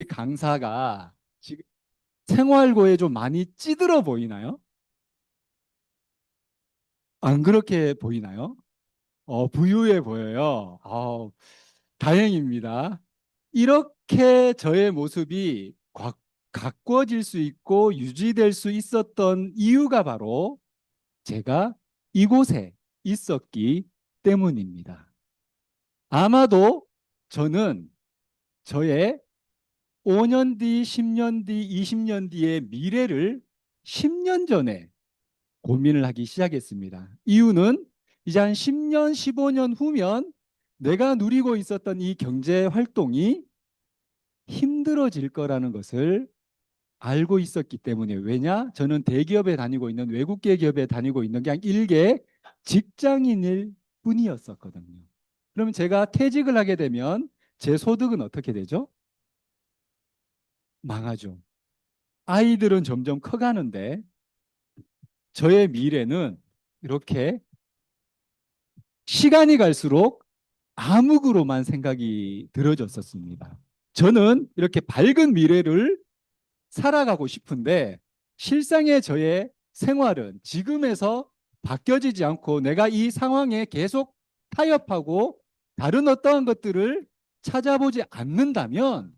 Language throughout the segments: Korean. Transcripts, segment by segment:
강사가 지금 생활고에 좀 많이 찌들어 보이나요? 안 그렇게 보이나요? 부유해 보여요. 다행입니다. 이렇게 저의 모습이 가꾸어질 수 있고 유지될 수 있었던 이유가 바로 제가 이곳에 있었기 때문입니다. 아마도 저는 저의 5년 뒤, 10년 뒤, 20년 뒤의 미래를 10년 전에 고민을 하기 시작했습니다. 이유는 이제 한 10년, 15년 후면 내가 누리고 있었던 이 경제 활동이 힘들어질 거라는 것을 알고 있었기 때문에. 왜냐? 저는 대기업에 다니고 있는, 외국계 기업에 다니고 있는 그냥 일개 직장인일 뿐이었었거든요. 그러면 제가 퇴직을 하게 되면 제 소득은 어떻게 되죠? 망하죠. 아이들은 점점 커가는데 저의 미래는 이렇게 시간이 갈수록 암흑으로만 생각이 들어졌었습니다. 저는 이렇게 밝은 미래를 살아가고 싶은데 실상의 저의 생활은 지금에서 바뀌어지지 않고 내가 이 상황에 계속 타협하고 다른 어떠한 것들을 찾아보지 않는다면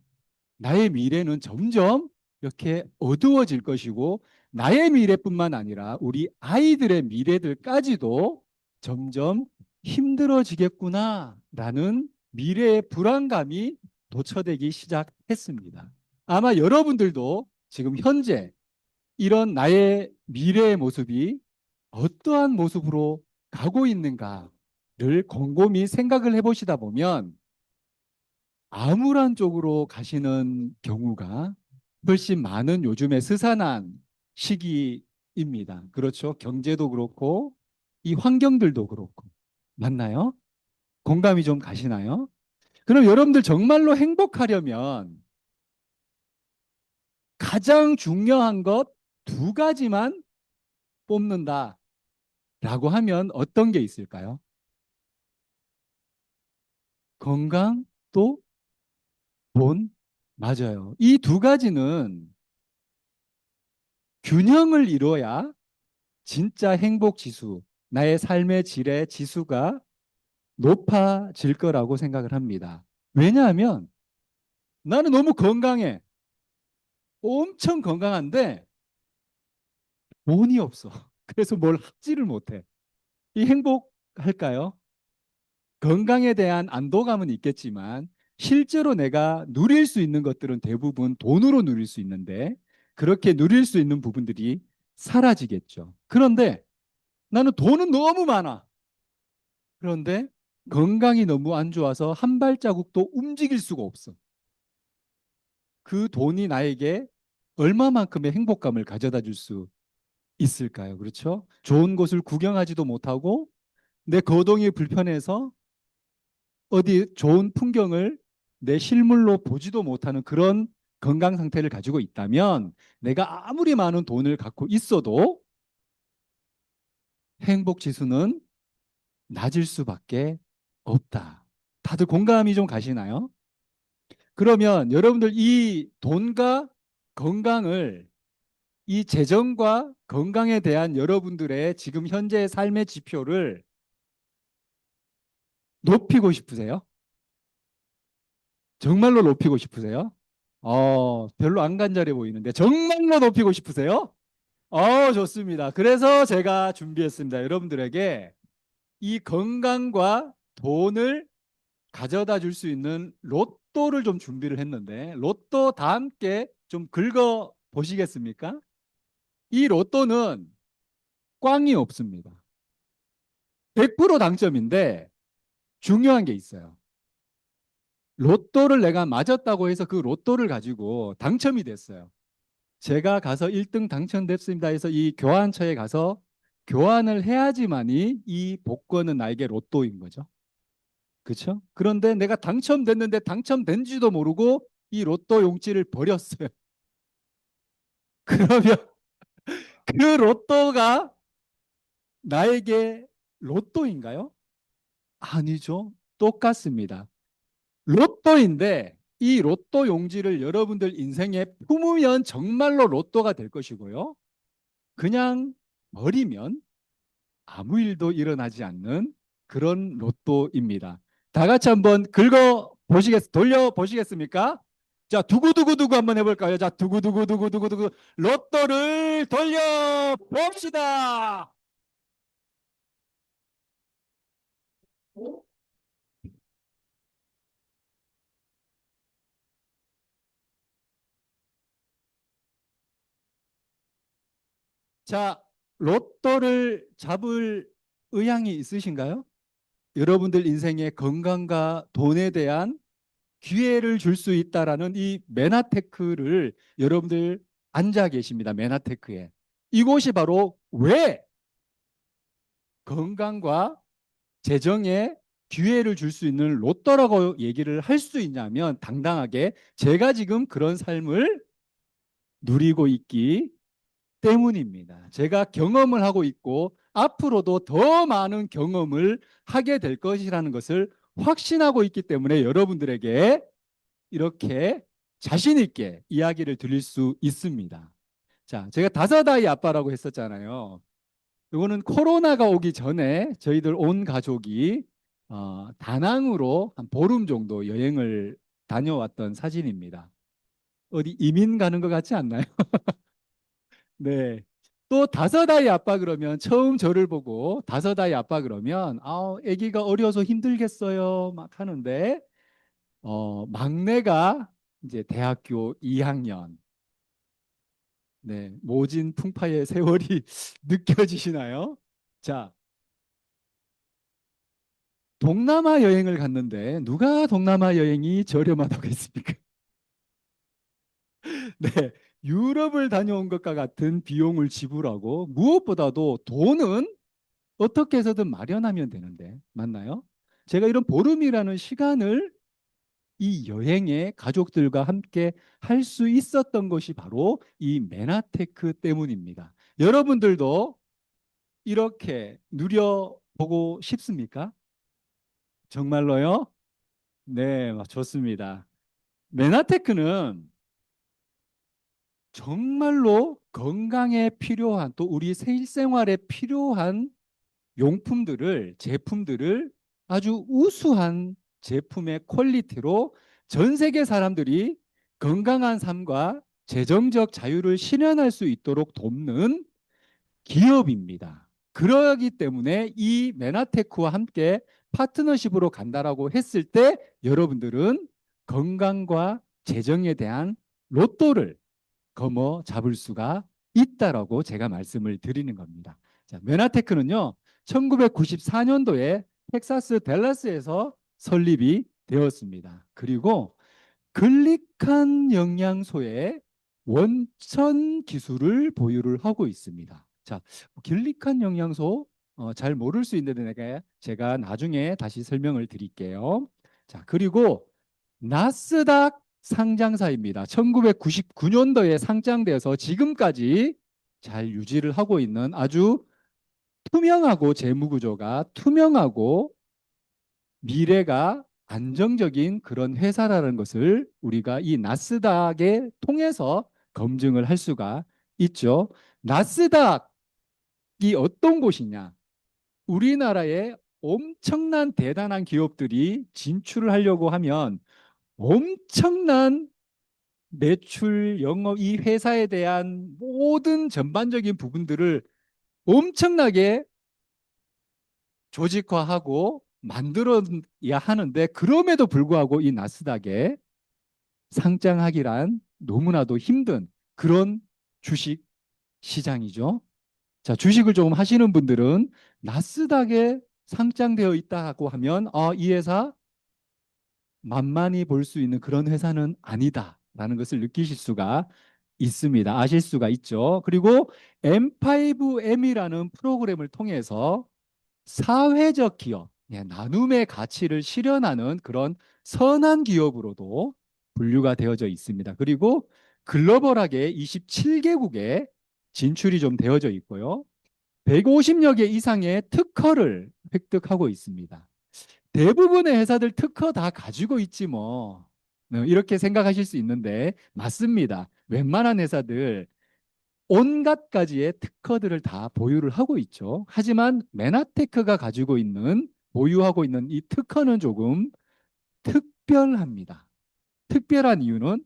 나의 미래는 점점 이렇게 어두워질 것이고 나의 미래뿐만 아니라 우리 아이들의 미래들까지도 점점 힘들어지겠구나라는 미래의 불안감이 도처되기 시작했습니다. 아마 여러분들도 지금 현재 이런 나의 미래의 모습이 어떠한 모습으로 가고 있는가를 곰곰이 생각을 해보시다 보면 암울한 쪽으로 가시는 경우가 훨씬 많은 요즘의 스산한 시기입니다. 그렇죠? 경제도 그렇고 이 환경들도 그렇고. 맞나요? 공감이 좀 가시나요? 그럼 여러분들 정말로 행복하려면 가장 중요한 것 두 가지만 뽑는다라고 하면 어떤 게 있을까요? 건강 또 돈? 맞아요. 이 두 가지는 균형을 이뤄야 진짜 행복 지수, 나의 삶의 질의 지수가 높아질 거라고 생각을 합니다. 왜냐하면 나는 너무 건강해. 엄청 건강한데 돈이 없어. 그래서 뭘 하지를 못해. 이 행복할까요? 건강에 대한 안도감은 있겠지만 실제로 내가 누릴 수 있는 것들은 대부분 돈으로 누릴 수 있는데 그렇게 누릴 수 있는 부분들이 사라지겠죠. 그런데 나는 돈은 너무 많아. 그런데 건강이 너무 안 좋아서 한 발자국도 움직일 수가 없어. 그 돈이 나에게 얼마만큼의 행복감을 가져다 줄 수 있을까요? 그렇죠? 좋은 곳을 구경하지도 못하고 내 거동이 불편해서 어디 좋은 풍경을 내 실물로 보지도 못하는 그런 건강 상태를 가지고 있다면 내가 아무리 많은 돈을 갖고 있어도 행복 지수는 낮을 수밖에 없다. 다들 공감이 좀 가시나요? 그러면 여러분들 이 돈과 건강을, 이 재정과 건강에 대한 여러분들의 지금 현재의 삶의 지표를 높이고 싶으세요? 정말로 높이고 싶으세요? 별로 안 간절해 보이는데 정말로 높이고 싶으세요? 좋습니다. 그래서 제가 준비했습니다. 여러분들에게 이 건강과 돈을 가져다 줄 수 있는 로또를 좀 준비를 했는데 로또 다 함께 좀 긁어 보시겠습니까? 이 로또는 꽝이 없습니다. 100% 당첨인데 중요한 게 있어요. 로또를 내가 맞았다고 해서 그 로또를 가지고 당첨이 됐어요. 제가 가서 1등 당첨됐습니다 해서 이 교환처에 가서 교환을 해야지만이 이 복권은 나에게 로또인 거죠. 그렇죠? 그런데 내가 당첨됐는데 당첨된지도 모르고 이 로또 용지를 버렸어요. 그러면 그 로또가 나에게 로또인가요? 아니죠. 똑같습니다. 로또인데 이 로또 용지를 여러분들 인생에 품으면 정말로 로또가 될 것이고요. 그냥 버리면 아무 일도 일어나지 않는 그런 로또입니다. 다 같이 한번 돌려 보시겠습니까? 자, 두구두구두구 한번 해볼까요? 자, 두구두구두구두구두구 로또를 돌려 봅시다. 자, 로또를 잡을 의향이 있으신가요? 여러분들 인생의 건강과 돈에 대한 기회를 줄 수 있다라는 이 메나테크를 여러분들 앉아 계십니다. 메나테크에. 이곳이 바로 왜 건강과 재정에 기회를 줄 수 있는 로또라고 얘기를 할 수 있냐면 당당하게 제가 지금 그런 삶을 누리고 있기 때문입니다. 제가 경험을 하고 있고 앞으로도 더 많은 경험을 하게 될 것이라는 것을 확신하고 있기 때문에 여러분들에게 이렇게 자신 있게 이야기를 드릴 수 있습니다. 자, 제가 다섯 아이 아빠라고 했었잖아요. 이거는 코로나가 오기 전에 저희들 온 가족이 다낭으로 한 보름 정도 여행을 다녀왔던 사진입니다. 어디 이민 가는 것 같지 않나요? 네. 또 다섯 아이 아빠 그러면 처음 저를 보고 다섯 아이 아빠 그러면 아기가 어려서 힘들겠어요 막 하는데 막내가 이제 대학교 2학년. 네, 모진 풍파의 세월이 느껴지시나요? 자, 동남아 여행을 갔는데 누가 동남아 여행이 저렴하다고 했습니까? 네, 유럽을 다녀온 것과 같은 비용을 지불하고 무엇보다도 돈은 어떻게 해서든 마련하면 되는데 맞나요? 제가 이런 보름이라는 시간을 이 여행에 가족들과 함께 할 수 있었던 것이 바로 이 메나테크 때문입니다. 여러분들도 이렇게 누려보고 싶습니까? 정말로요? 네, 좋습니다. 메나테크는 정말로 건강에 필요한 또 우리 일생활에 필요한 용품들을 제품들을 아주 우수한 제품의 퀄리티로 전 세계 사람들이 건강한 삶과 재정적 자유를 실현할 수 있도록 돕는 기업입니다. 그러기 때문에 이 메나테크와 함께 파트너십으로 간다라고 했을 때 여러분들은 건강과 재정에 대한 로또를 거머 잡을 수가 있다라고 제가 말씀을 드리는 겁니다. 자, 메나테크는요, 1994년도에 텍사스 댈러스에서 설립이 되었습니다. 그리고 글리칸 영양소의 원천 기술을 보유를 하고 있습니다. 자, 글리칸 영양소 잘 모를 수 있는데 제가 나중에 다시 설명을 드릴게요. 자, 그리고 나스닥 상장사입니다. 1999년도에 상장돼서 지금까지 잘 유지를 하고 있는 아주 투명하고 재무 구조가 투명하고 미래가 안정적인 그런 회사라는 것을 우리가 이 나스닥에 통해서 검증을 할 수가 있죠. 나스닥이 어떤 곳이냐? 우리나라에 엄청난 대단한 기업들이 진출을 하려고 하면 엄청난 매출, 영업, 이 회사에 대한 모든 전반적인 부분들을 엄청나게 조직화하고 만들어야 하는데 그럼에도 불구하고 이 나스닥에 상장하기란 너무나도 힘든 그런 주식 시장이죠. 자, 주식을 조금 하시는 분들은 나스닥에 상장되어 있다고 하면 이 회사 만만히 볼 수 있는 그런 회사는 아니다라는 것을 느끼실 수가 있습니다. 아실 수가 있죠. 그리고 M5M이라는 프로그램을 통해서 사회적 기업, 나눔의 가치를 실현하는 그런 선한 기업으로도 분류가 되어져 있습니다. 그리고 글로벌하게 27개국에 진출이 좀 되어져 있고요. 150여 개 이상의 특허를 획득하고 있습니다. 대부분의 회사들 특허 다 가지고 있지 뭐. 이렇게 생각하실 수 있는데 맞습니다. 웬만한 회사들 온갖 가지의 특허들을 다 보유를 하고 있죠. 하지만 메나테크가 가지고 있는 보유하고 있는 이 특허는 조금 특별합니다. 특별한 이유는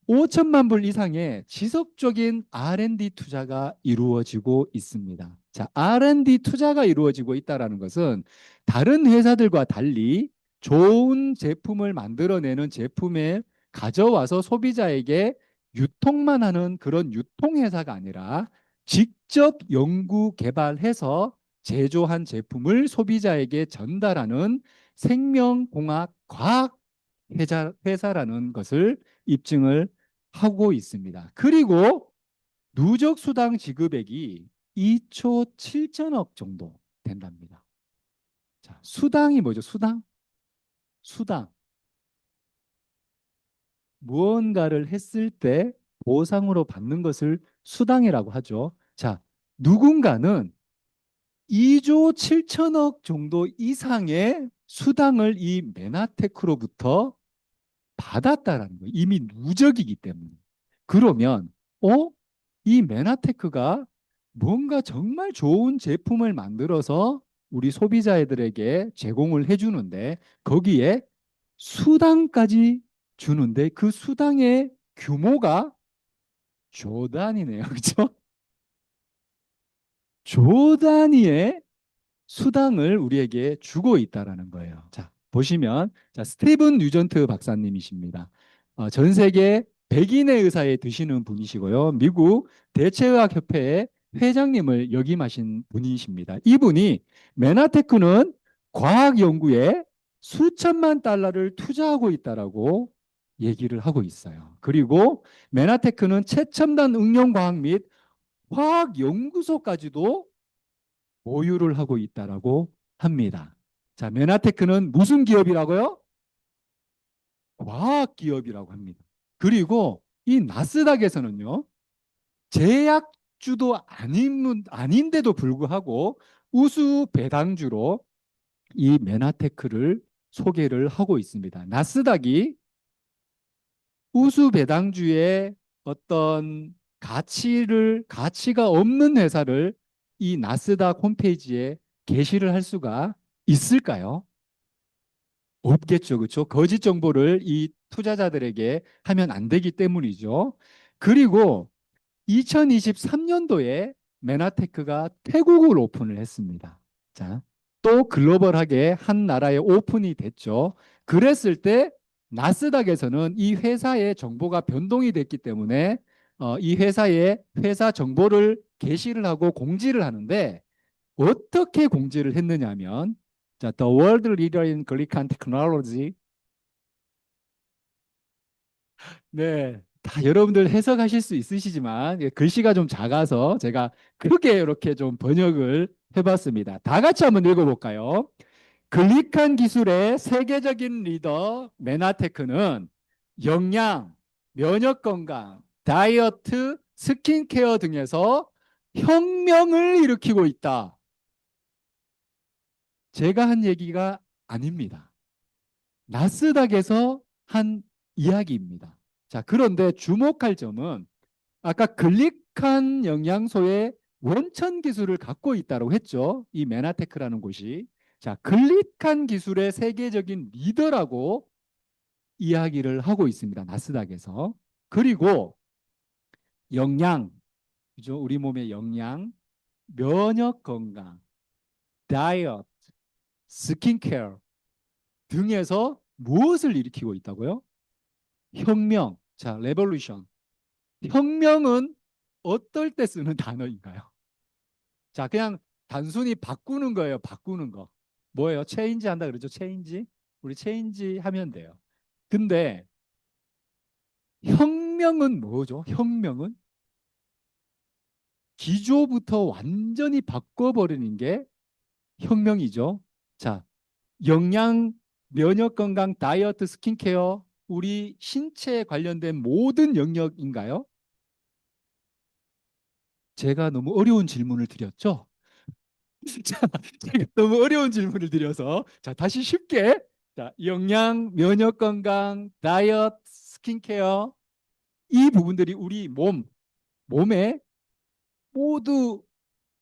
5천만 불 이상의 지속적인 R&D 투자가 이루어지고 있습니다. 자, R&D 투자가 이루어지고 있다는 것은 다른 회사들과 달리 좋은 제품을 만들어내는 제품에 가져와서 소비자에게 유통만 하는 그런 유통회사가 아니라 직접 연구 개발해서 제조한 제품을 소비자에게 전달하는 생명공학 과학 회사라는 것을 입증을 하고 있습니다. 그리고 누적 수당 지급액이 2초 7천억 정도 된답니다. 자, 수당이 뭐죠? 수당? 수당. 무언가를 했을 때 보상으로 받는 것을 수당이라고 하죠. 자, 누군가는 2조 7천억 정도 이상의 수당을 이 메나테크로부터 받았다라는 거예요. 이미 누적이기 때문에. 그러면 이 메나테크가 뭔가 정말 좋은 제품을 만들어서 우리 소비자들에게 제공을 해주는데 거기에 수당까지 주는데 그 수당의 규모가 조 단위네요. 그렇죠? 조 단위의 수당을 우리에게 주고 있다라는 거예요. 자, 보시면 자, 스티븐 뉴전트 박사님이십니다. 전 세계 백인의 의사에 드시는 분이시고요. 미국 대체의학협회의 회장님을 역임하신 분이십니다. 이분이 메나테크는 과학 연구에 수천만 달러를 투자하고 있다라고 얘기를 하고 있어요. 그리고 메나테크는 최첨단 응용 과학 및 화학 연구소까지도 보유를 하고 있다라고 합니다. 자, 메나테크는 무슨 기업이라고요? 과학 기업이라고 합니다. 그리고 이 나스닥에서는요, 제약주도 아닌데도 불구하고 우수 배당주로 이 메나테크를 소개를 하고 있습니다. 나스닥이 우수 배당주의 어떤 가치가 없는 회사를 이 나스닥 홈페이지에 게시를 할 수가 있을까요? 없겠죠. 그렇죠? 거짓 정보를 이 투자자들에게 하면 안 되기 때문이죠. 그리고 2023년도에 메나테크가 태국을 오픈을 했습니다. 자, 또 글로벌하게 한 나라에 오픈이 됐죠. 그랬을 때 나스닥에서는 이 회사의 정보가 변동이 됐기 때문에 이 회사의 회사 정보를 게시를 하고 공지를 하는데 어떻게 공지를 했느냐면 자, The World Leader in Glycan Technology. 네. 다 여러분들 해석하실 수 있으시지만 글씨가 좀 작아서 제가 크게 이렇게 좀 번역을 해봤습니다. 다 같이 한번 읽어볼까요? 글리칸 기술의 세계적인 리더 메나테크는 영양, 면역 건강, 다이어트, 스킨케어 등에서 혁명을 일으키고 있다. 제가 한 얘기가 아닙니다. 나스닥에서 한 이야기입니다. 자, 그런데 주목할 점은 아까 글리칸 영양소의 원천 기술을 갖고 있다고 했죠. 이 메나테크라는 곳이. 자, 글리칸 기술의 세계적인 리더라고 이야기를 하고 있습니다. 나스닥에서. 그리고 영양, 그죠? 우리 몸의 영양, 면역 건강, 다이어트, 스킨케어 등에서 무엇을 일으키고 있다고요? 혁명. 자, 레볼루션. 혁명은 어떨 때 쓰는 단어인가요? 자, 그냥 단순히 바꾸는 거예요. 바꾸는 거. 뭐예요? 체인지 한다 그러죠? 체인지? 우리 체인지 하면 돼요. 근데 혁명은 뭐죠? 혁명은 기조부터 완전히 바꿔버리는 게 혁명이죠. 자, 영양, 면역 건강, 다이어트, 스킨케어, 우리 신체에 관련된 모든 영역인가요? 제가 너무 어려운 질문을 드렸죠? 자, 제가 너무 어려운 질문을 드려서 자, 다시 쉽게 자, 영양, 면역 건강, 다이어트, 스킨케어 이 부분들이 우리 몸에 모두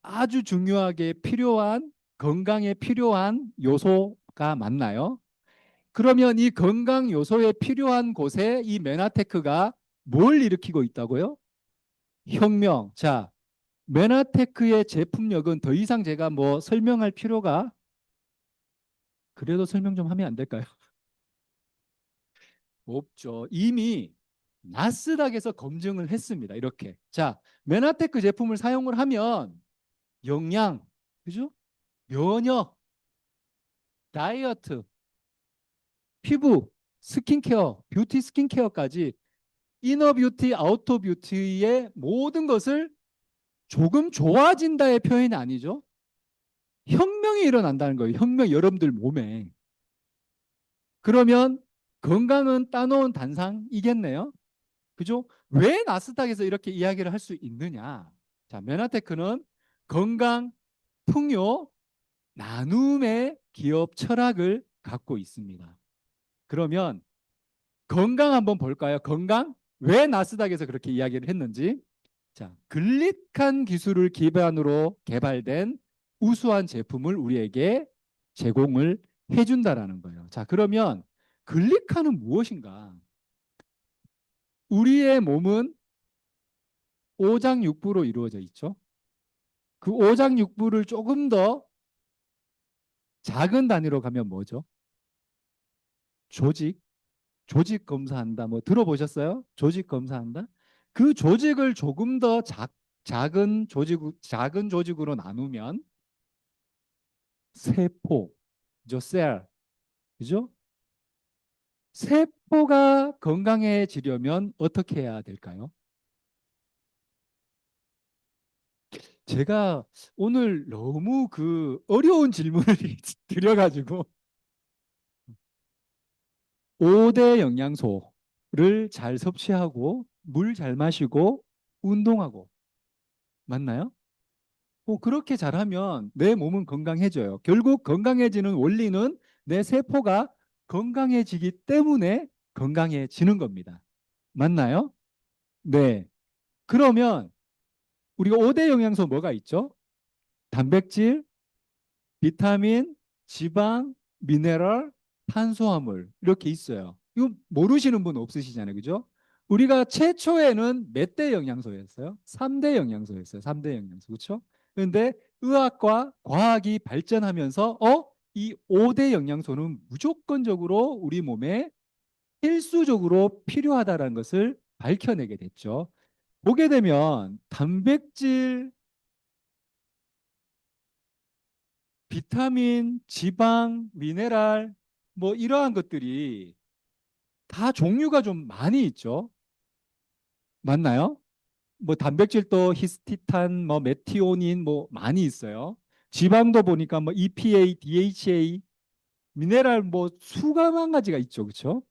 아주 중요하게 필요한 건강에 필요한 요소가 맞나요? 그러면 이 건강 요소에 필요한 곳에 이 메나테크가 뭘 일으키고 있다고요? 혁명. 자, 메나테크의 제품력은 더 이상 제가 뭐 설명할 필요가 그래도 설명 좀 하면 안 될까요? 없죠. 이미 나스닥에서 검증을 했습니다. 이렇게. 자, 메나테크 제품을 사용을 하면 영양, 그죠? 면역, 다이어트, 피부, 스킨케어, 뷰티 스킨케어까지 이너 뷰티, 아우터 뷰티의 모든 것을 조금 좋아진다의 표현이 아니죠. 혁명이 일어난다는 거예요. 혁명 여러분들 몸에. 그러면 건강은 따놓은 단상이겠네요. 그죠? 왜 나스닥에서 이렇게 이야기를 할 수 있느냐? 자, 메나테크는 건강, 풍요, 나눔의 기업 철학을 갖고 있습니다. 그러면 건강 한번 볼까요? 건강? 왜 나스닥에서 그렇게 이야기를 했는지. 자, 글리칸 기술을 기반으로 개발된 우수한 제품을 우리에게 제공을 해준다라는 거예요. 자, 그러면 글리칸은 무엇인가? 우리의 몸은 오장육부로 이루어져 있죠. 그 오장육부를 조금 더 작은 단위로 가면 뭐죠? 조직, 조직 검사한다. 뭐 들어보셨어요? 조직 검사한다. 그 조직을 조금 더 작은 조직으로 나누면 세포, 그죠? 셀, 그죠? 세포가 건강해지려면 어떻게 해야 될까요? 제가 오늘 너무 그 어려운 질문을 드려가지고 5대 영양소를 잘 섭취하고 물 잘 마시고 운동하고 맞나요? 그렇게 잘하면 내 몸은 건강해져요. 결국 건강해지는 원리는 내 세포가 건강해지기 때문에 건강해지는 겁니다. 맞나요? 네. 그러면 우리가 5대 영양소 뭐가 있죠? 단백질, 비타민, 지방, 미네랄, 탄수화물 이렇게 있어요. 이거 모르시는 분 없으시잖아요. 그죠? 우리가 최초에는 몇 대 영양소였어요? 3대 영양소였어요. 3대 영양소. 그렇죠? 그런데 의학과 과학이 발전하면서 이 5대 영양소는 무조건적으로 우리 몸에 필수적으로 필요하다는 것을 밝혀내게 됐죠. 보게 되면 단백질, 비타민, 지방, 미네랄 뭐 이러한 것들이 다 종류가 좀 많이 있죠. 맞나요? 뭐 단백질도 히스티탄, 뭐 메티오닌 뭐 많이 있어요. 지방도 보니까 뭐 EPA, DHA, 미네랄 뭐 수가만 가지가 있죠. 그렇죠?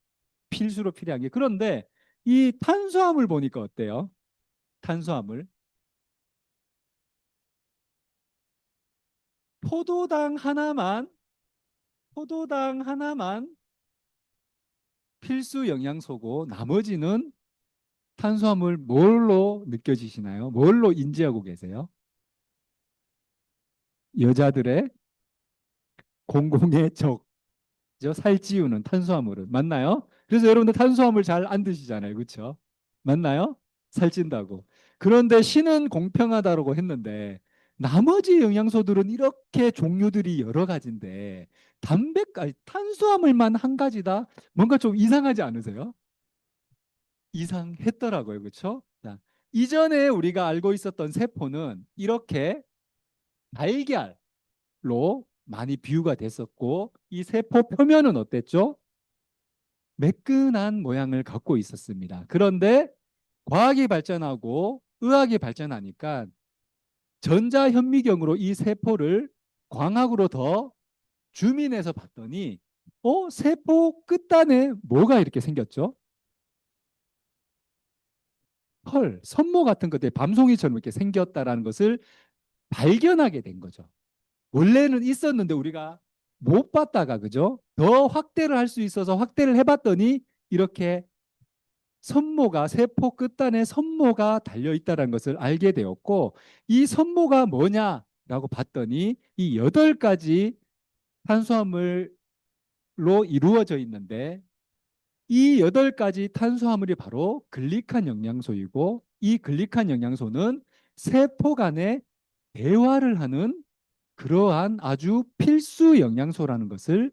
필수로 필요한 게. 그런데 이 탄수화물 보니까 어때요? 탄수화물. 포도당 하나만 포도당 하나만 필수 영양소고 나머지는 탄수화물 뭘로 느껴지시나요? 뭘로 인지하고 계세요? 여자들의 공공의 적, 죠? 살찌우는 탄수화물은 맞나요? 그래서 여러분들 탄수화물 잘 안 드시잖아요, 그렇죠? 맞나요? 살찐다고. 그런데 신은 공평하다고 했는데 나머지 영양소들은 이렇게 종류들이 여러 가지인데 탄수화물만 한 가지다. 뭔가 좀 이상하지 않으세요? 이상했더라고요, 그렇죠? 자, 이전에 우리가 알고 있었던 세포는 이렇게 달걀로 많이 비유가 됐었고 이 세포 표면은 어땠죠? 매끈한 모양을 갖고 있었습니다. 그런데 과학이 발전하고 의학이 발전하니까 전자현미경으로 이 세포를 광학으로 더 줌인해서 봤더니 세포 끝단에 뭐가 이렇게 생겼죠? 펄, 선모 같은 것들이 밤송이처럼 이렇게 생겼다라는 것을 발견하게 된 거죠. 원래는 있었는데 우리가 못 봤다가 그죠? 더 확대를 할 수 있어서 확대를 해봤더니 이렇게 선모가 세포 끝단에 선모가 달려 있다는 것을 알게 되었고 이 선모가 뭐냐라고 봤더니 이 8가지 탄수화물로 이루어져 있는데 이 8가지 탄수화물이 바로 글리칸 영양소이고 이 글리칸 영양소는 세포 간에 대화를 하는 그러한 아주 필수 영양소라는 것을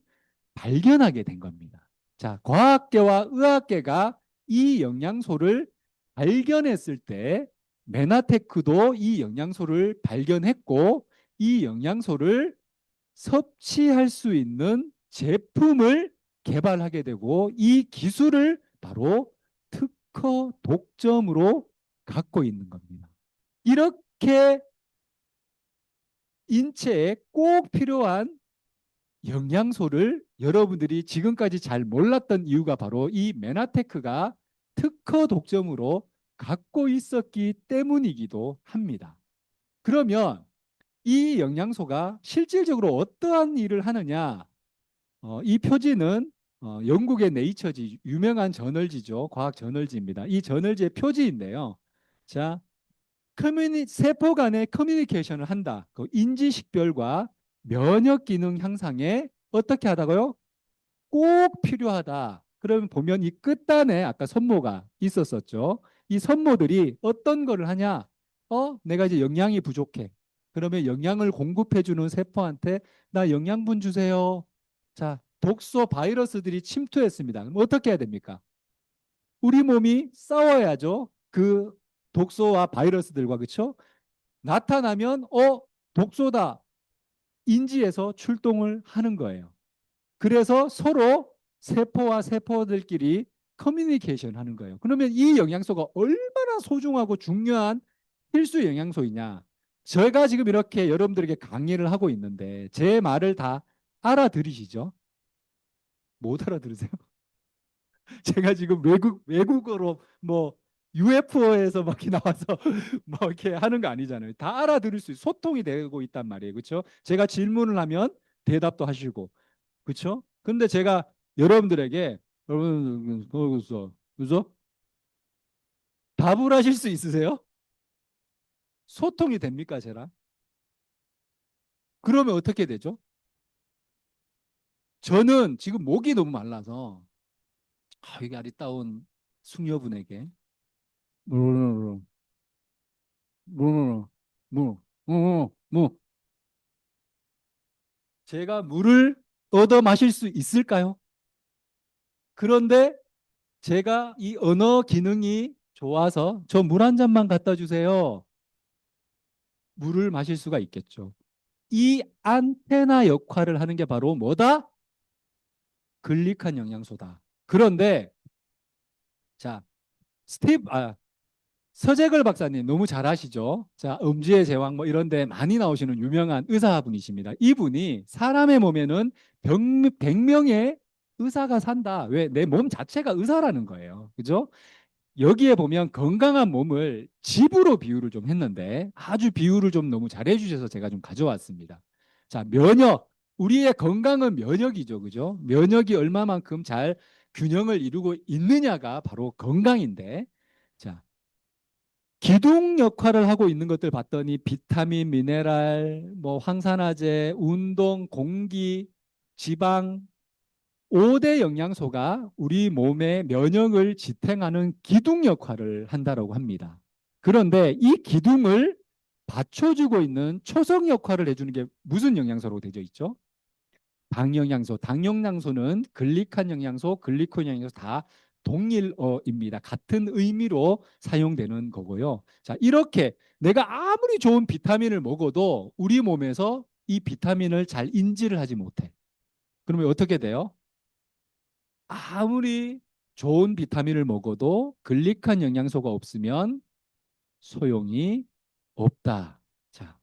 발견하게 된 겁니다. 자, 과학계와 의학계가 이 영양소를 발견했을 때 메나테크도 이 영양소를 발견했고 이 영양소를 섭취할 수 있는 제품을 개발하게 되고 이 기술을 바로 특허 독점으로 갖고 있는 겁니다. 이렇게 인체에 꼭 필요한 영양소를 여러분들이 지금까지 잘 몰랐던 이유가 바로 이 메나테크가 특허 독점으로 갖고 있었기 때문이기도 합니다. 그러면 이 영양소가 실질적으로 어떠한 일을 하느냐? 이 표지는 영국의 네이처지 유명한 저널지죠. 과학 저널지입니다. 이 저널지의 표지인데요. 자, 세포 간의 커뮤니케이션을 한다. 그 인지식별과 면역 기능 향상에 어떻게 하다고요? 꼭 필요하다. 그러면 보면 이 끝단에 아까 선모가 있었었죠. 이 선모들이 어떤 거를 하냐? 내가 이제 영양이 부족해. 그러면 영양을 공급해 주는 세포한테 나 영양분 주세요. 자, 독소 바이러스들이 침투했습니다. 그럼 어떻게 해야 됩니까? 우리 몸이 싸워야죠. 그 독소와 바이러스들과 그렇죠? 나타나면 독소다 인지해서 출동을 하는 거예요. 그래서 서로 세포와 세포들끼리 커뮤니케이션 하는 거예요. 그러면 이 영양소가 얼마나 소중하고 중요한 필수 영양소이냐. 제가 지금 이렇게 여러분들에게 강의를 하고 있는데 제 말을 다 알아들으시죠? 못 알아들으세요? 제가 지금 외국어로 뭐 UFO에서 막 이렇게 나와서 뭐 이렇게 하는 거 아니잖아요. 다 알아들을 수 소통이 되고 있단 말이에요. 그렇죠? 제가 질문을 하면 대답도 하시고 그렇죠? 근데 제가 여러분들에게 여러분 그래서 답을 하실 수 있으세요? 소통이 됩니까, 제랑? 그러면 어떻게 되죠? 저는 지금 목이 너무 말라서 이게 아리따운 숙녀분에게 뭐, 뭐 제가 물을 얻어 마실 수 있을까요? 그런데 제가 이 언어 기능이 좋아서 저 물 한 잔만 갖다 주세요. 물을 마실 수가 있겠죠. 이 안테나 역할을 하는 게 바로 뭐다? 글리칸 영양소다. 그런데 자, 서재걸 박사님 너무 잘 아시죠? 자, 음주의 제왕 뭐 이런 데 많이 나오시는 유명한 의사분이십니다. 이분이 사람의 몸에는 100명의 의사가 산다. 왜? 내 몸 자체가 의사라는 거예요. 그죠? 여기에 보면 건강한 몸을 집으로 비유를 좀 했는데 아주 비유를 좀 너무 잘해 주셔서 제가 좀 가져왔습니다. 자, 면역. 우리의 건강은 면역이죠. 그죠? 면역이 얼마만큼 잘 균형을 이루고 있느냐가 바로 건강인데 자, 기둥 역할을 하고 있는 것들 봤더니 비타민, 미네랄, 뭐 황산화제, 운동, 공기, 지방 5대 영양소가 우리 몸의 면역을 지탱하는 기둥 역할을 한다고 합니다. 그런데 이 기둥을 받쳐주고 있는 초석 역할을 해주는 게 무슨 영양소로 되어 있죠? 당영양소. 당영양소는 글리칸 영양소, 글리콘 영양소 다 동일어입니다. 같은 의미로 사용되는 거고요. 자, 이렇게 내가 아무리 좋은 비타민을 먹어도 우리 몸에서 이 비타민을 잘 인지를 하지 못해. 그러면 어떻게 돼요? 아무리 좋은 비타민을 먹어도 글리칸 영양소가 없으면 소용이 없다. 자,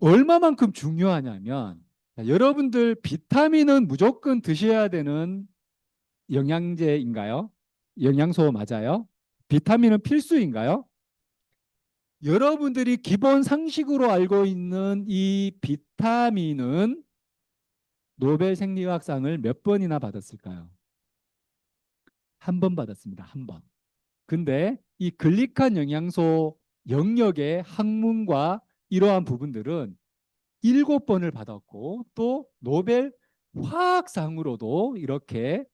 얼마만큼 중요하냐면 자, 여러분들 비타민은 무조건 드셔야 되는 영양제인가요? 영양소 맞아요? 비타민은 필수인가요? 여러분들이 기본 상식으로 알고 있는 이 비타민은 노벨 생리학상을 몇 번이나 받았을까요? 한 번 받았습니다. 한 번. 근데 이 글리칸 영양소 영역의 학문과 이러한 부분들은 일곱 번을 받았고 또 노벨 화학상으로도 이렇게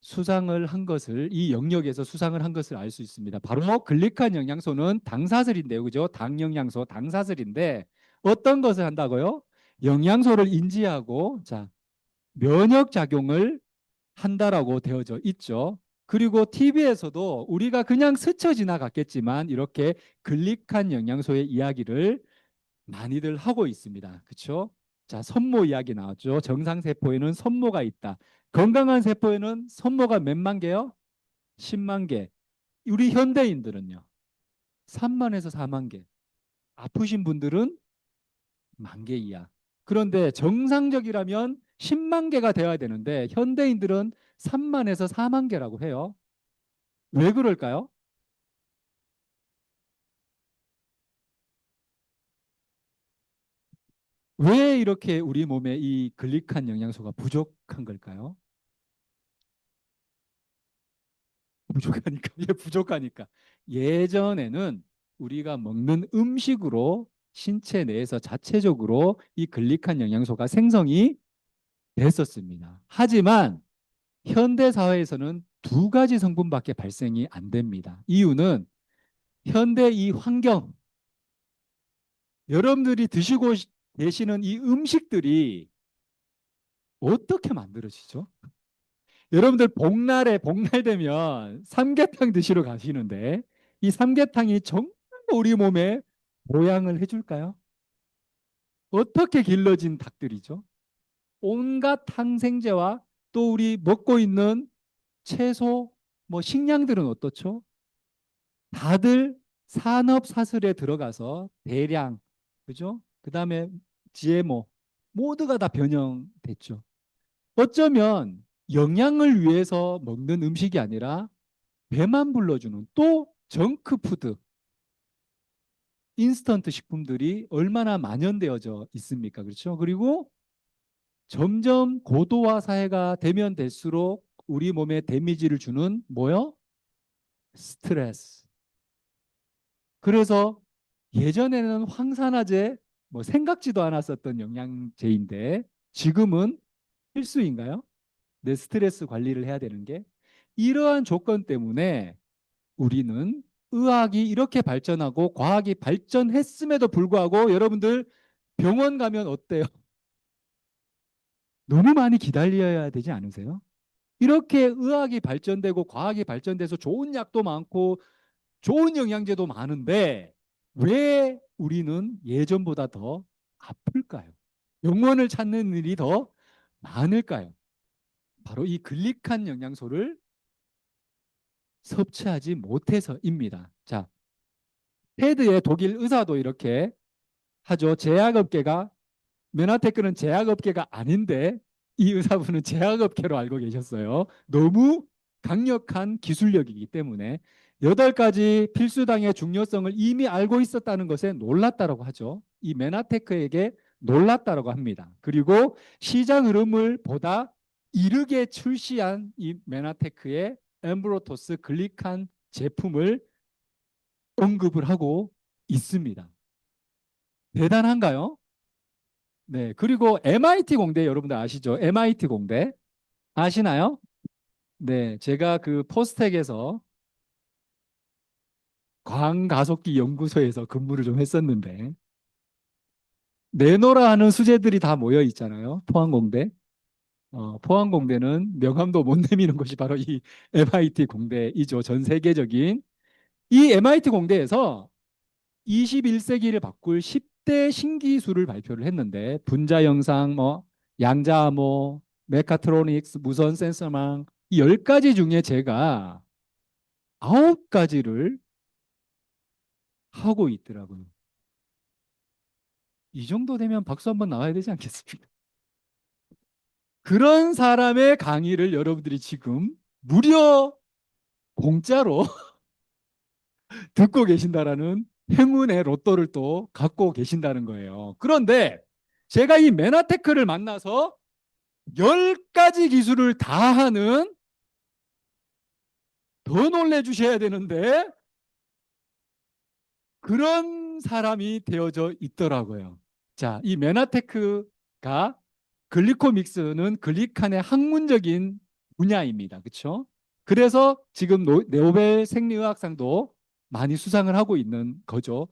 수상을 한 것을 이 영역에서 수상을 한 것을 알 수 있습니다. 바로 글리칸 영양소는 당사슬인데요. 그죠? 당 영양소, 당사슬인데 어떤 것을 한다고요? 영양소를 인지하고 자, 면역 작용을 한다라고 되어져 있죠. 그리고 TV에서도 우리가 그냥 스쳐 지나갔겠지만 이렇게 글리칸 영양소의 이야기를 많이들 하고 있습니다. 그렇죠? 자, 선모 이야기 나왔죠. 정상 세포에는 선모가 있다. 건강한 세포에는 선모가 몇만 개요? 10만 개. 우리 현대인들은요. 3만에서 4만 개. 아프신 분들은 만 개 이하. 그런데 정상적이라면 10만 개가 되어야 되는데 현대인들은 3만에서 4만 개라고 해요. 왜 그럴까요? 왜 이렇게 우리 몸에 이 글리칸 영양소가 부족한 걸까요? 부족하니까. 예, 부족하니까. 예전에는 우리가 먹는 음식으로 신체 내에서 자체적으로 이 글리칸 영양소가 생성이 됐었습니다. 하지만 현대 사회에서는 두 가지 성분밖에 발생이 안 됩니다. 이유는 현대 이 환경, 여러분들이 드시고 계시는 이 음식들이 어떻게 만들어지죠? 여러분들 복날 되면 삼계탕 드시러 가시는데 이 삼계탕이 정말 우리 몸에 보양을 해줄까요? 어떻게 길러진 닭들이죠? 온갖 항생제와 또 우리 먹고 있는 채소, 뭐 식량들은 어떻죠? 다들 산업 사슬에 들어가서 대량, 그죠? 그 다음에 GMO 모두가 다 변형됐죠. 어쩌면 영양을 위해서 먹는 음식이 아니라 배만 불러주는 또 정크푸드, 인스턴트 식품들이 얼마나 만연되어져 있습니까? 그렇죠? 그리고 점점 고도화 사회가 되면 될수록 우리 몸에 데미지를 주는 뭐요? 스트레스. 그래서 예전에는 황산화제 뭐 생각지도 않았었던 영양제인데 지금은 필수인가요? 내 스트레스 관리를 해야 되는 게 이러한 조건 때문에 우리는 의학이 이렇게 발전하고 과학이 발전했음에도 불구하고 여러분들 병원 가면 어때요? 너무 많이 기다려야 되지 않으세요? 이렇게 의학이 발전되고 과학이 발전돼서 좋은 약도 많고 좋은 영양제도 많은데 왜 우리는 예전보다 더 아플까요? 병원을 찾는 일이 더 많을까요? 바로 이 글리칸 영양소를 섭취하지 못해서입니다. 자, 테드의 독일 의사도 이렇게 하죠. 제약업계가 메나테크는 제약업계가 아닌데 이 의사분은 제약업계로 알고 계셨어요. 너무 강력한 기술력이기 때문에 8가지 필수당의 중요성을 이미 알고 있었다는 것에 놀랐다라고 하죠. 이 메나테크에게 놀랐다라고 합니다. 그리고 시장 흐름을 보다 이르게 출시한 이 메나테크의 엠브로토스 글리칸 제품을 언급을 하고 있습니다. 대단한가요? 네. 그리고 MIT 공대 여러분들 아시죠? MIT 공대 아시나요? 네. 제가 그 포스텍에서 광가속기 연구소에서 근무를 좀 했었는데 내노라 하는 수재들이 다 모여 있잖아요. 포항공대. 포항공대는 명함도 못 내미는 곳이 바로 이 MIT 공대이죠. 전 세계적인 이 MIT 공대에서 21세기를 바꿀 10대 신기술을 발표를 했는데 분자 영상, 뭐 양자암호, 메카트로닉스, 무선 센서망 이 10가지 중에 제가 9가지를 하고 있더라고요. 이 정도 되면 박수 한번 나와야 되지 않겠습니까? 그런 사람의 강의를 여러분들이 지금 무려 공짜로 듣고 계신다라는 행운의 로또를 또 갖고 계신다는 거예요. 그런데 제가 이 메나테크를 만나서 10가지 기술을 다 하는 더 놀래주셔야 되는데 그런 사람이 되어져 있더라고요. 자, 이 메나테크가 글리코믹스는 글리칸의 학문적인 분야입니다. 그렇죠? 그래서 지금 노벨 생리의학상도 많이 수상을 하고 있는 거죠.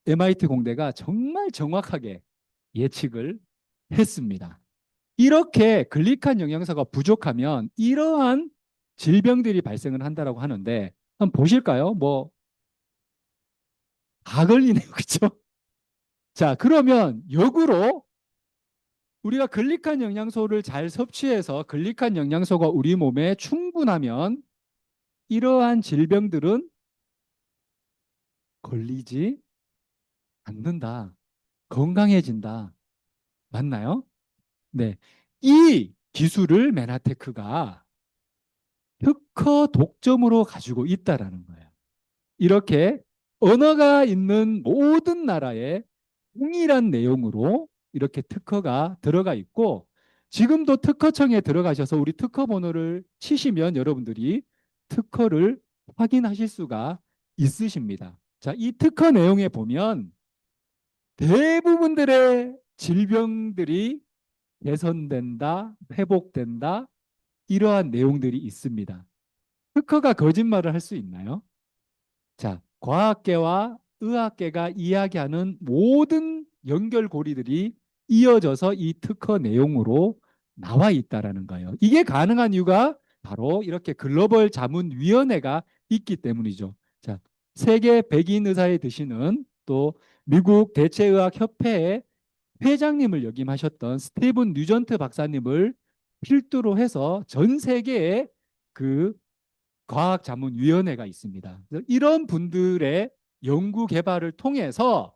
MIT 공대가 정말 정확하게 예측을 했습니다. 이렇게 글리칸 영양소가 부족하면 이러한 질병들이 발생을 한다라고 하는데 한번 보실까요? 뭐 다 걸리네요. 그렇죠? 자, 그러면 역으로 우리가 글리칸 영양소를 잘 섭취해서 글리칸 영양소가 우리 몸에 충분하면 이러한 질병들은 걸리지 않는다. 건강해진다. 맞나요? 네. 이 기술을 메나테크가 특허 독점으로 가지고 있다라는 거예요. 이렇게 언어가 있는 모든 나라에 동일한 내용으로 이렇게 특허가 들어가 있고 지금도 특허청에 들어가셔서 우리 특허 번호를 치시면 여러분들이 특허를 확인하실 수가 있으십니다. 자, 이 특허 내용에 보면 대부분들의 질병들이 개선된다, 회복된다, 이러한 내용들이 있습니다. 특허가 거짓말을 할 수 있나요? 자, 과학계와 의학계가 이야기하는 모든 연결고리들이 이어져서 이 특허 내용으로 나와 있다라는 거예요. 이게 가능한 이유가 바로 이렇게 글로벌 자문위원회가 있기 때문이죠. 자, 세계 백인 의사에 드시는 또 미국 대체의학협회의 회장님을 역임하셨던 스티븐 뉴전트 박사님을 필두로 해서 전 세계에 그 과학자문위원회가 있습니다. 이런 분들의 연구 개발을 통해서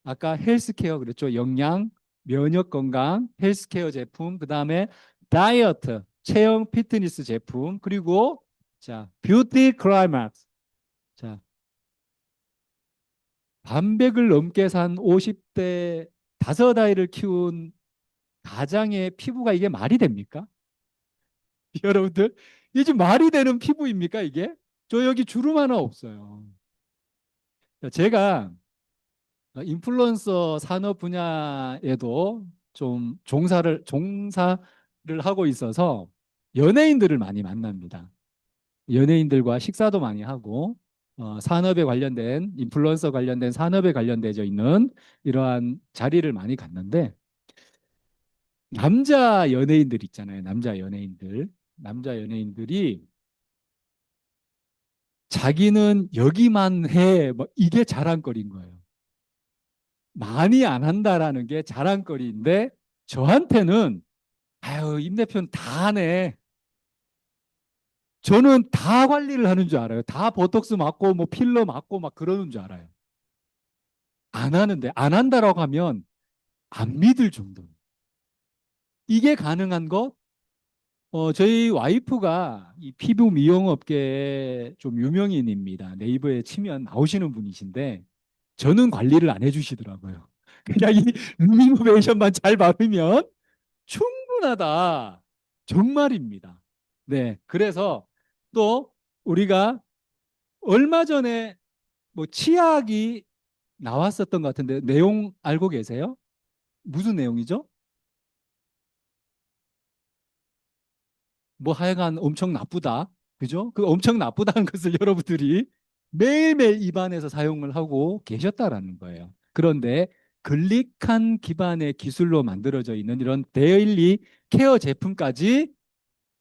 아까 헬스케어 그랬죠. 영양, 면역 건강, 헬스케어 제품, 그다음에 다이어트, 체형 피트니스 제품, 그리고 자, 뷰티 클라이막스. 자, 반백을 넘게 산 50대 다섯 아이를 키운 가장의 피부가 이게 말이 됩니까? 여러분들, 이게 지금 말이 되는 피부입니까, 이게? 저 여기 주름 하나 없어요. 제가 인플루언서 산업 분야에도 좀 종사를 하고 있어서 연예인들을 많이 만납니다. 연예인들과 식사도 많이 하고 산업에 관련된 인플루언서 관련된 산업에 관련되어 있는 이러한 자리를 많이 갔는데 남자 연예인들 있잖아요. 남자 연예인들이 자기는 여기만 해. 뭐 이게 자랑거리인 거예요. 많이 안 한다라는 게 자랑거리인데 저한테는 아유 임 대표는 다 하네. 저는 다 관리를 하는 줄 알아요. 다 보톡스 맞고 뭐 필러 맞고 막 그러는 줄 알아요. 안 하는데 안 한다라고 하면 안 믿을 정도. 이게 가능한 것? 저희 와이프가 이 피부 미용 업계의 좀 유명인입니다. 네이버에 치면 나오시는 분이신데 저는 관리를 안 해주시더라고요. 그냥 이 루미노베이션만 잘 바르면 충분하다. 정말입니다. 네. 그래서 또 우리가 얼마 전에 뭐 치약이 나왔었던 것 같은데 내용 알고 계세요? 무슨 내용이죠? 뭐 하여간 엄청 나쁘다. 그죠? 그 엄청 나쁘다는 것을 여러분들이 매일매일 입안에서 사용을 하고 계셨다라는 거예요. 그런데 글리칸 기반의 기술로 만들어져 있는 이런 데일리 케어 제품까지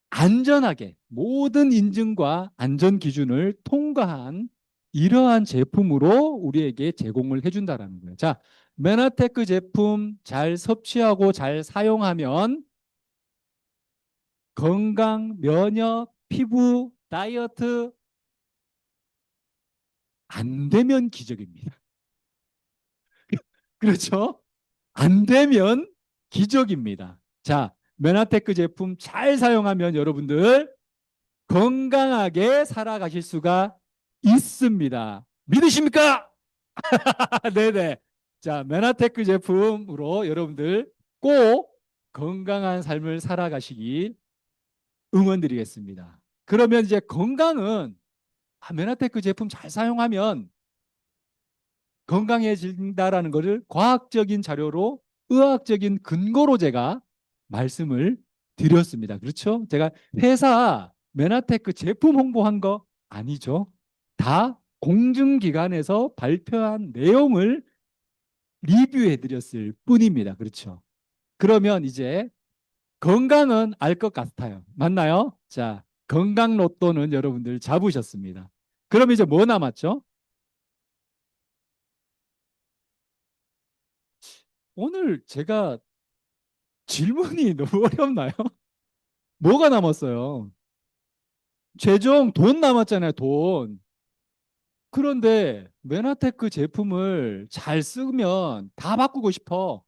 안전하게 모든 인증과 안전 기준을 통과한 이러한 제품으로 우리에게 제공을 해준다라는 거예요. 자, 메나테크 제품 잘 섭취하고 잘 사용하면 건강, 면역, 피부, 다이어트 안 되면 기적입니다. 그렇죠? 안 되면 기적입니다. 자, 메나테크 제품 잘 사용하면 여러분들 건강하게 살아가실 수가 있습니다. 믿으십니까? 네네. 자, 메나테크 제품으로 여러분들 꼭 건강한 삶을 살아가시길 응원드리겠습니다. 그러면 이제 건강은 메나테크 제품 잘 사용하면 건강해진다라는 것을 과학적인 자료로 의학적인 근거로 제가 말씀을 드렸습니다. 그렇죠? 제가 회사 메나테크 제품 홍보한 거 아니죠. 다 공중기관에서 발표한 내용을 리뷰해 드렸을 뿐입니다. 그렇죠? 그러면 이제 건강은 알 것 같아요. 맞나요? 자, 건강 로또는 여러분들 잡으셨습니다. 그럼 이제 뭐 남았죠? 오늘 제가 질문이 너무 어렵나요? 뭐가 남았어요? 최종 돈 남았잖아요, 돈. 그런데 메나테크 제품을 잘 쓰면 다 바꾸고 싶어.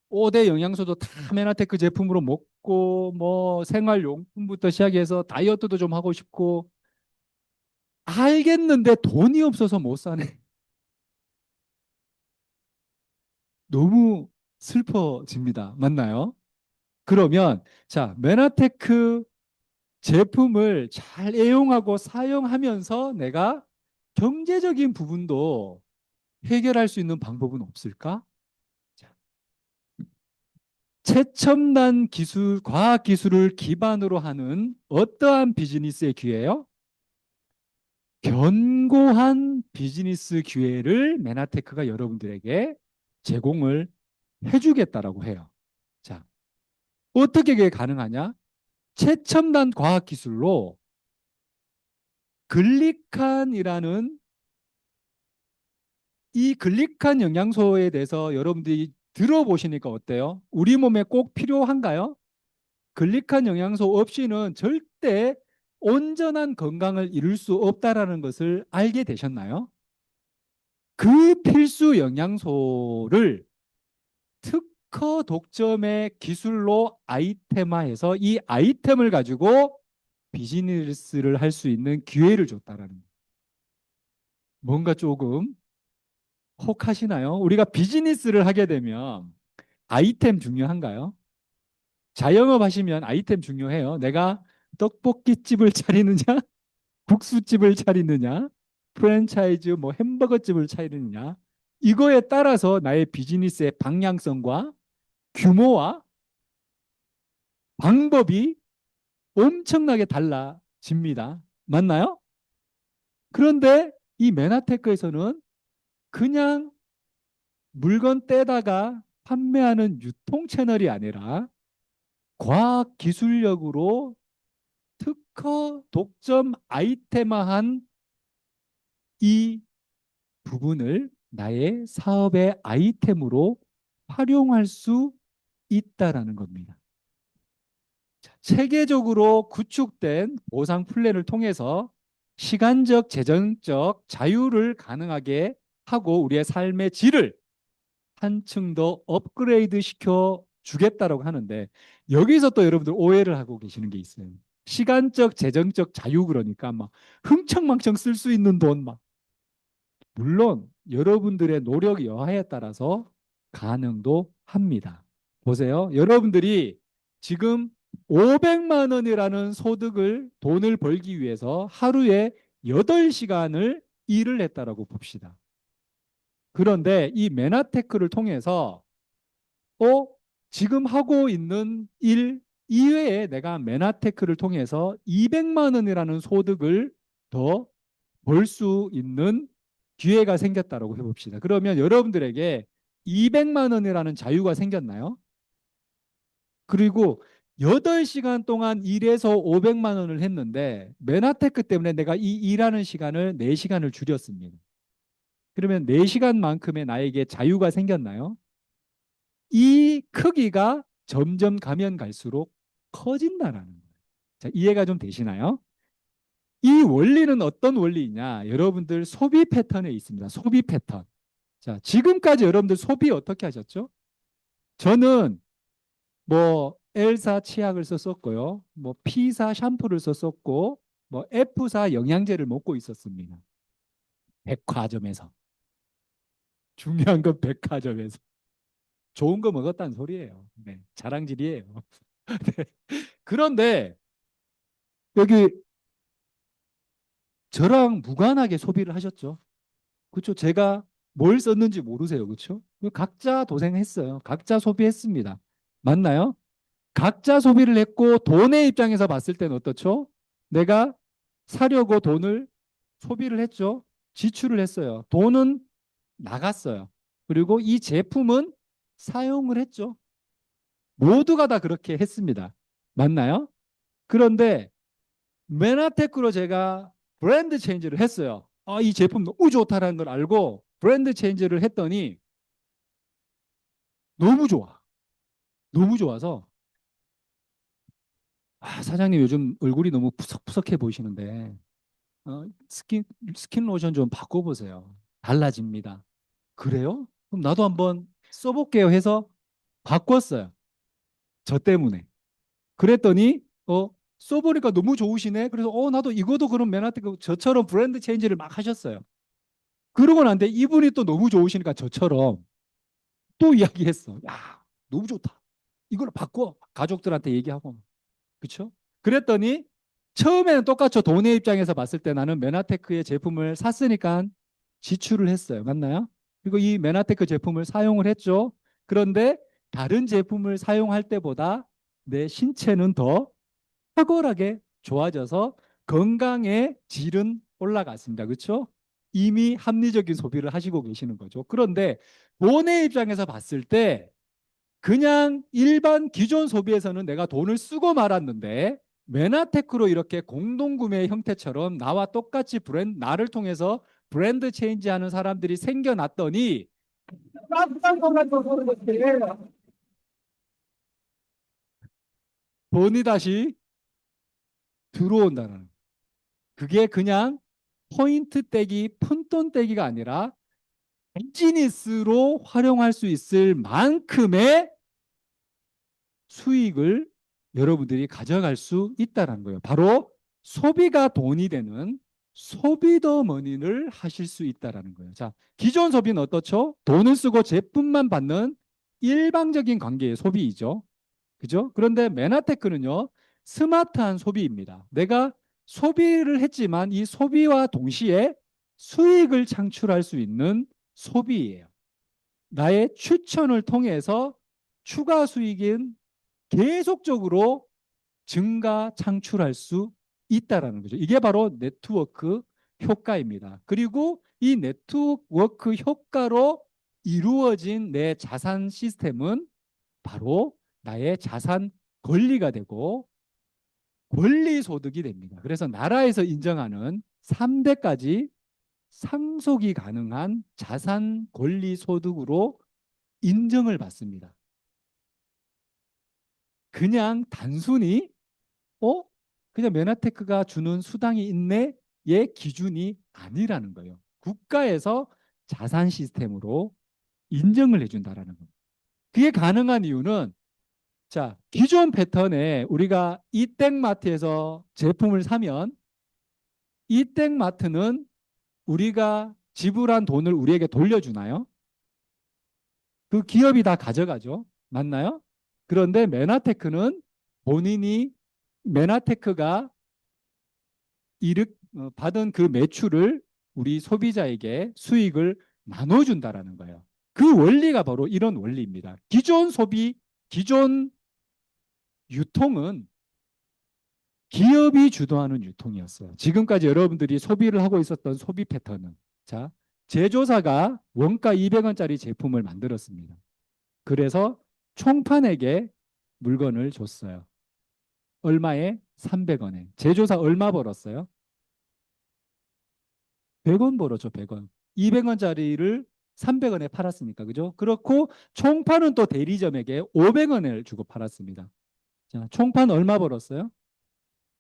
5대 영양소도 다 메나테크 제품으로 먹고 뭐 생활용품부터 시작해서 다이어트도 좀 하고 싶고 알겠는데 돈이 없어서 못 사네. 너무 슬퍼집니다. 맞나요? 그러면 자, 메나테크 제품을 잘 애용하고 사용하면서 내가 경제적인 부분도 해결할 수 있는 방법은 없을까? 자, 최첨단 기술, 과학 기술을 기반으로 하는 어떠한 비즈니스의 기회요? 견고한 비즈니스 기회를 메나테크가 여러분들에게 제공을 해주겠다라고 해요. 자, 어떻게 그게 가능하냐? 최첨단 과학 기술로 글리칸이라는 이 글리칸 영양소에 대해서 여러분들이 들어보시니까 어때요? 우리 몸에 꼭 필요한가요? 글리칸 영양소 없이는 절대 온전한 건강을 이룰 수 없다라는 것을 알게 되셨나요? 그 필수 영양소를 특허 독점의 기술로 아이템화해서 이 아이템을 가지고 비즈니스를 할 수 있는 기회를 줬다라는 거예요. 뭔가 조금 혹하시나요? 우리가 비즈니스를 하게 되면 아이템 중요한가요? 자영업 하시면 아이템 중요해요. 내가 떡볶이집을 차리느냐, 국수집을 차리느냐, 프랜차이즈 뭐 햄버거집을 차리느냐. 이거에 따라서 나의 비즈니스의 방향성과 규모와 방법이 엄청나게 달라집니다. 맞나요? 그런데 이 메나테크에서는 그냥 물건 떼다가 판매하는 유통 채널이 아니라 과학 기술력으로 특허 독점 아이템화한 이 부분을 나의 사업의 아이템으로 활용할 수 있다라는 겁니다. 체계적으로 구축된 보상 플랜을 통해서 시간적, 재정적 자유를 가능하게 하고 우리의 삶의 질을 한층 더 업그레이드 시켜 주겠다라고 하는데 여기서 또 여러분들 오해를 하고 계시는 게 있어요. 시간적, 재정적 자유 그러니까 막 흥청망청 쓸 수 있는 돈 막. 물론 여러분들의 노력 여하에 따라서 가능도 합니다. 보세요. 여러분들이 지금 500만 원이라는 소득을 돈을 벌기 위해서 하루에 8시간을 일을 했다라고 봅시다. 그런데 이 메나테크를 통해서 어 지금 하고 있는 일 이외에 내가 메나테크를 통해서 200만 원이라는 소득을 더 벌 수 있는 기회가 생겼다라고 해봅시다. 그러면 여러분들에게 200만 원이라는 자유가 생겼나요? 그리고 8시간 동안 일해서 500만 원을 했는데 메나테크 때문에 내가 이 일하는 시간을 4시간을 줄였습니다. 그러면 4시간만큼의 나에게 자유가 생겼나요? 이 크기가 점점 가면 갈수록 커진다라는 거예요. 자, 이해가 좀 되시나요? 이 원리는 어떤 원리이냐? 여러분들 소비 패턴에 있습니다. 소비 패턴. 자, 지금까지 여러분들 소비 어떻게 하셨죠? 저는 뭐 L사 치약을 썼었고요. 뭐 P사 샴푸를 썼었고 뭐 F사 영양제를 먹고 있었습니다. 백화점에서. 중요한 건 백화점에서 좋은 거 먹었다는 소리예요. 네, 자랑질이에요. 네. 그런데 여기 저랑 무관하게 소비를 하셨죠. 그렇죠. 제가 뭘 썼는지 모르세요. 그렇죠? 각자 도생했어요. 각자 소비했습니다. 맞나요? 각자 소비를 했고 돈의 입장에서 봤을 때는 어떻죠? 내가 사려고 돈을 소비를 했죠. 지출을 했어요. 돈은 나갔어요. 그리고 이 제품은 사용을 했죠. 모두가 다 그렇게 했습니다. 맞나요? 그런데 메나테크로 제가 브랜드 체인지를 했어요. 아, 이 제품 너무 좋다라는 걸 알고 브랜드 체인지를 했더니 너무 좋아. 너무 좋아서 아, 사장님 요즘 얼굴이 너무 푸석푸석해 보이시는데 스킨 로션 좀 바꿔보세요. 달라집니다. 그래요? 그럼 나도 한번 써볼게요 해서 바꿨어요. 저 때문에. 그랬더니 써보니까 너무 좋으시네. 그래서 나도 이거도 그럼 맨하튼 저처럼 브랜드 체인지를 막 하셨어요. 그러고 난데 이분이 또 너무 좋으시니까 저처럼 또 이야기했어. 야, 너무 좋다. 이걸 바꿔. 가족들한테 얘기하고. 그렇죠? 그랬더니 처음에는 똑같죠. 돈의 입장에서 봤을 때 나는 메나테크의 제품을 샀으니까 지출을 했어요. 맞나요? 그리고 이 메나테크 제품을 사용을 했죠. 그런데 다른 제품을 사용할 때보다 내 신체는 더 탁월하게 좋아져서 건강의 질은 올라갔습니다. 그렇죠? 이미 합리적인 소비를 하시고 계시는 거죠. 그런데 돈의 입장에서 봤을 때 그냥 일반 기존 소비에서는 내가 돈을 쓰고 말았는데 메나테크로 이렇게 공동구매 형태처럼 나와 똑같이 나를 통해서 브랜드 체인지하는 사람들이 생겨났더니 돈이 다시 들어온다는, 그게 그냥 포인트 떼기, 푼돈 떼기가 아니라 비즈니스로 활용할 수 있을 만큼의 수익을 여러분들이 가져갈 수 있다는 거예요. 바로 소비가 돈이 되는 소비더 머니를 하실 수 있다는 거예요. 자, 기존 소비는 어떻죠? 돈을 쓰고 제품만 받는 일방적인 관계의 소비이죠. 그죠? 그런데 메나테크는요, 스마트한 소비입니다. 내가 소비를 했지만 이 소비와 동시에 수익을 창출할 수 있는 소비예요. 나의 추천을 통해서 추가 수익인 계속적으로 증가 창출할 수 있다라는 거죠. 이게 바로 네트워크 효과입니다. 그리고 이 네트워크 효과로 이루어진 내 자산 시스템은 바로 나의 자산 권리가 되고 권리 소득이 됩니다. 그래서 나라에서 인정하는 3대까지 상속이 가능한 자산 권리 소득으로 인정을 받습니다. 그냥 단순히 어? 그냥 메나테크가 주는 수당이 있네의 기준이 아니라는 거예요. 국가에서 자산 시스템으로 인정을 해준다라는 겁니다. 그게 가능한 이유는 자, 기존 패턴에 우리가 이땡마트에서 제품을 사면 이땡마트는 우리가 지불한 돈을 우리에게 돌려주나요? 그 기업이 다 가져가죠. 맞나요? 그런데 메나테크는 본인이 메나테크가 받은 그 매출을 우리 소비자에게 수익을 나눠준다라는 거예요. 그 원리가 바로 이런 원리입니다. 기존 소비, 기존 유통은 기업이 주도하는 유통이었어요. 지금까지 여러분들이 소비를 하고 있었던 소비 패턴은 자, 제조사가 원가 200원짜리 제품을 만들었습니다. 그래서 총판에게 물건을 줬어요. 얼마에? 300원에. 제조사 얼마 벌었어요? 100원 벌었죠, 100원. 200원짜리를 300원에 팔았으니까, 그죠? 그렇고 총판은 또 대리점에게 500원을 주고 팔았습니다. 자, 총판 얼마 벌었어요?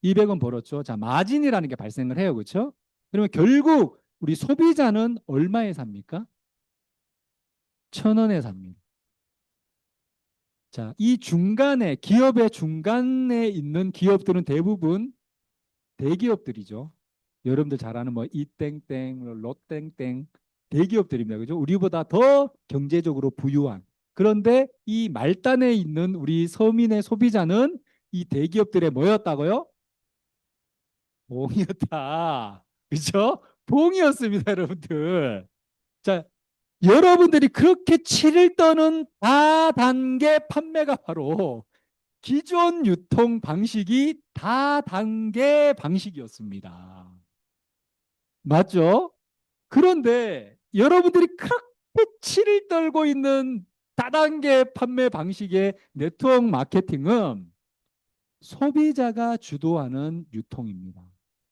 200원 벌었죠. 자, 마진이라는 게 발생을 해요, 그렇죠? 그러면 결국 우리 소비자는 얼마에 삽니까? 1,000원에 삽니다. 자, 이 중간에 기업의 중간에 있는 기업들은 대부분 대기업들이죠. 여러분들 잘 아는 뭐 이땡땡, 롯땡땡 대기업들입니다. 그죠? 우리보다 더 경제적으로 부유한. 그런데 이 말단에 있는 우리 서민의 소비자는 이 대기업들의 뭐였다고요? 봉이었다. 그죠? 봉이었습니다, 여러분들. 자, 여러분들이 그렇게 치를 떠는 다단계 판매가 바로 기존 유통 방식이 다단계 방식이었습니다. 맞죠? 그런데 여러분들이 그렇게 치를 떨고 있는 다단계 판매 방식의 네트워크 마케팅은 소비자가 주도하는 유통입니다.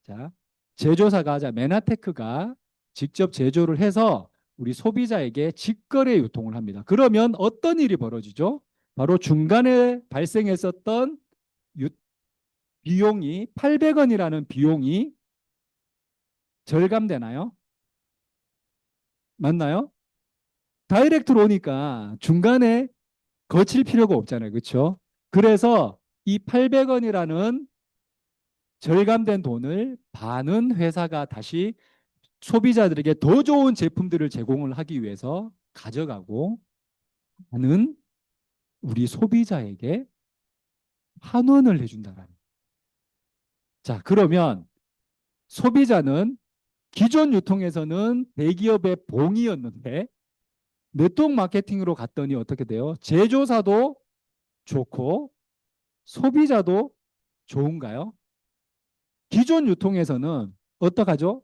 자, 제조사가, 메나테크가 직접 제조를 해서 우리 소비자에게 직거래 유통을 합니다. 그러면 어떤 일이 벌어지죠? 바로 중간에 발생했었던 비용이 800원이라는 비용이 절감되나요? 맞나요? 다이렉트로 오니까 중간에 거칠 필요가 없잖아요. 그렇죠? 그래서 이 800원이라는 절감된 돈을 반은 회사가 다시 소비자들에게 더 좋은 제품들을 제공을 하기 위해서 가져가고, 반은 우리 소비자에게 환원을 해준다는. 자, 그러면 소비자는 기존 유통에서는 대기업의 봉이었는데 네트워크 마케팅으로 갔더니 어떻게 돼요? 제조사도 좋고 소비자도 좋은가요? 기존 유통에서는 어떡하죠?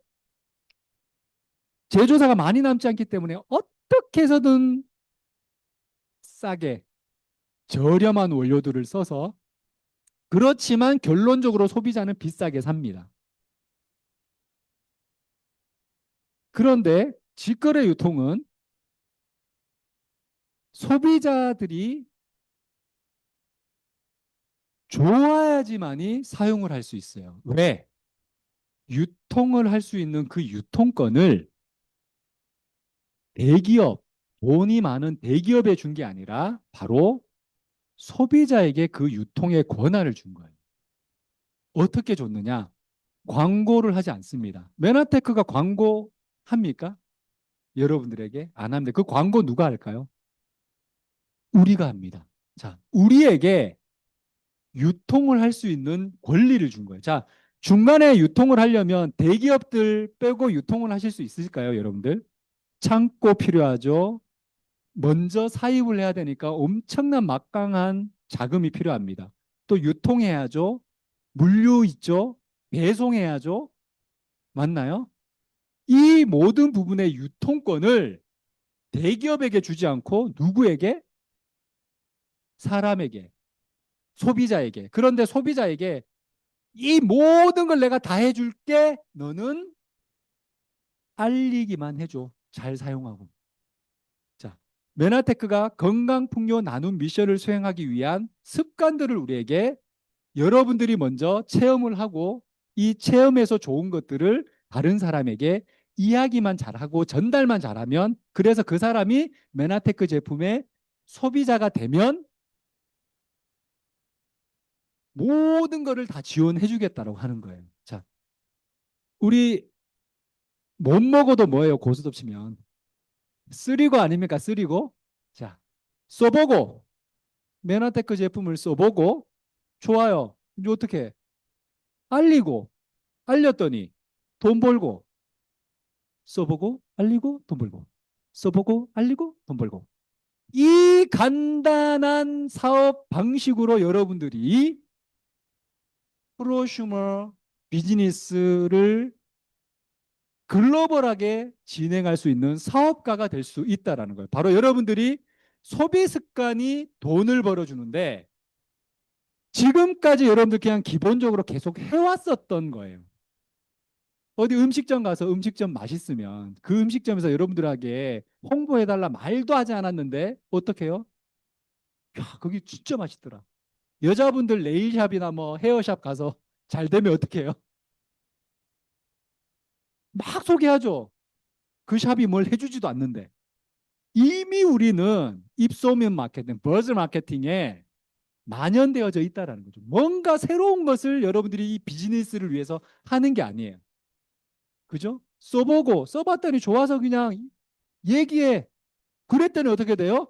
제조사가 많이 남지 않기 때문에 어떻게 해서든 싸게 저렴한 원료들을 써서, 그렇지만 결론적으로 소비자는 비싸게 삽니다. 그런데 직거래 유통은 소비자들이 좋아야지만이 사용을 할 수 있어요. 왜? 유통을 할 수 있는 그 유통권을 대기업, 돈이 많은 대기업에 준 게 아니라 바로 소비자에게 그 유통의 권한을 준 거예요. 어떻게 줬느냐? 광고를 하지 않습니다. 메나테크가 광고 합니까? 여러분들에게 안 합니다. 그 광고 누가 할까요? 우리가 합니다. 자, 우리에게 유통을 할 수 있는 권리를 준 거예요. 자, 중간에 유통을 하려면 대기업들 빼고 유통을 하실 수 있으실까요, 여러분들? 창고 필요하죠. 먼저 사입을 해야 되니까 엄청난 막강한 자금이 필요합니다. 또 유통해야죠. 물류 있죠. 배송해야죠. 맞나요? 이 모든 부분의 유통권을 대기업에게 주지 않고 누구에게? 사람에게, 소비자에게. 그런데 소비자에게 이 모든 걸 내가 다 해줄게. 너는 알리기만 해줘. 잘 사용하고. 자, 메나테크가 건강풍요 나눔 미션을 수행하기 위한 습관들을 우리에게, 여러분들이 먼저 체험을 하고 이 체험에서 좋은 것들을 다른 사람에게 이야기만 잘하고 전달만 잘하면, 그래서 그 사람이 메나테크 제품의 소비자가 되면 모든 것을 다 지원해 주겠다라고 하는 거예요. 자, 우리 못 먹어도 뭐예요? 고스톱 치면 쓰리고 아닙니까? 쓰리고. 자, 써보고 메나테크 제품을 써보고 좋아요. 이제 어떻게 알리고, 알렸더니 돈 벌고, 써보고 알리고 돈 벌고, 써보고 알리고 돈 벌고. 이 간단한 사업 방식으로 여러분들이 프로슈머 비즈니스를 글로벌하게 진행할 수 있는 사업가가 될 수 있다는 거예요. 바로 여러분들이 소비 습관이 돈을 벌어주는데 지금까지 여러분들 그냥 기본적으로 계속 해왔었던 거예요. 어디 음식점 가서 음식점 맛있으면 그 음식점에서 여러분들에게 홍보해달라 말도 하지 않았는데 어떻게 해요? 야, 거기 진짜 맛있더라. 여자분들 네일샵이나 뭐 헤어샵 가서 잘 되면 어떻게 해요? 막 소개하죠. 그 샵이 뭘 해주지도 않는데. 이미 우리는 입소문 마케팅, 버즈 마케팅에 만연되어져 있다라는 거죠. 뭔가 새로운 것을 여러분들이 이 비즈니스를 위해서 하는 게 아니에요. 그죠? 써보고 써봤더니 좋아서 그냥 얘기해. 그랬더니 어떻게 돼요?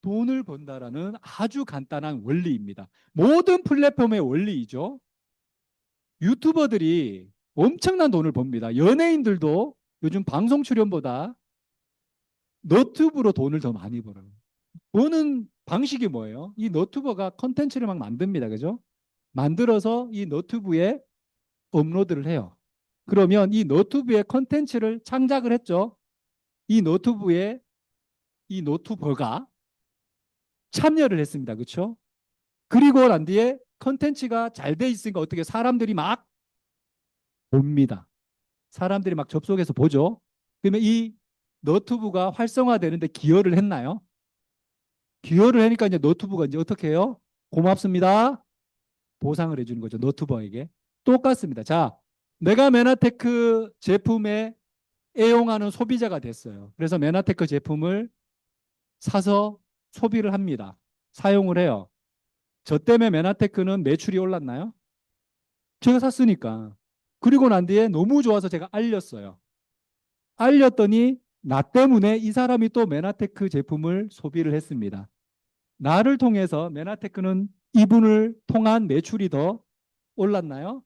돈을 번다라는 아주 간단한 원리입니다. 모든 플랫폼의 원리이죠. 유튜버들이 엄청난 돈을 법니다. 연예인들도 요즘 방송 출연보다 너튜브로 돈을 더 많이 벌어요. 버는 방식이 뭐예요? 이 너튜버가 컨텐츠를 막 만듭니다. 그죠? 만들어서 이 너튜브에 업로드를 해요. 그러면 이 너튜브에 컨텐츠를 창작을 했죠. 이 너튜브에 이 노트버가 참여를 했습니다. 그렇죠? 그리고 난 뒤에 컨텐츠가 잘 돼 있으니까 어떻게 사람들이 막 봅니다. 사람들이 막 접속해서 보죠. 그러면 이 너튜브가 활성화되는데 기여를 했나요? 기여를 하니까 이제 너튜브가 이제 어떻게 해요? 고맙습니다. 보상을 해주는 거죠. 너튜버에게. 똑같습니다. 자, 내가 메나테크 제품에 애용하는 소비자가 됐어요. 그래서 메나테크 제품을 사서 소비를 합니다. 사용을 해요. 저 때문에 메나테크는 매출이 올랐나요? 제가 샀으니까. 그리고 난 뒤에 너무 좋아서 제가 알렸어요. 알렸더니 나 때문에 이 사람이 또 메나테크 제품을 소비를 했습니다. 나를 통해서 메나테크는 이분을 통한 매출이 더 올랐나요?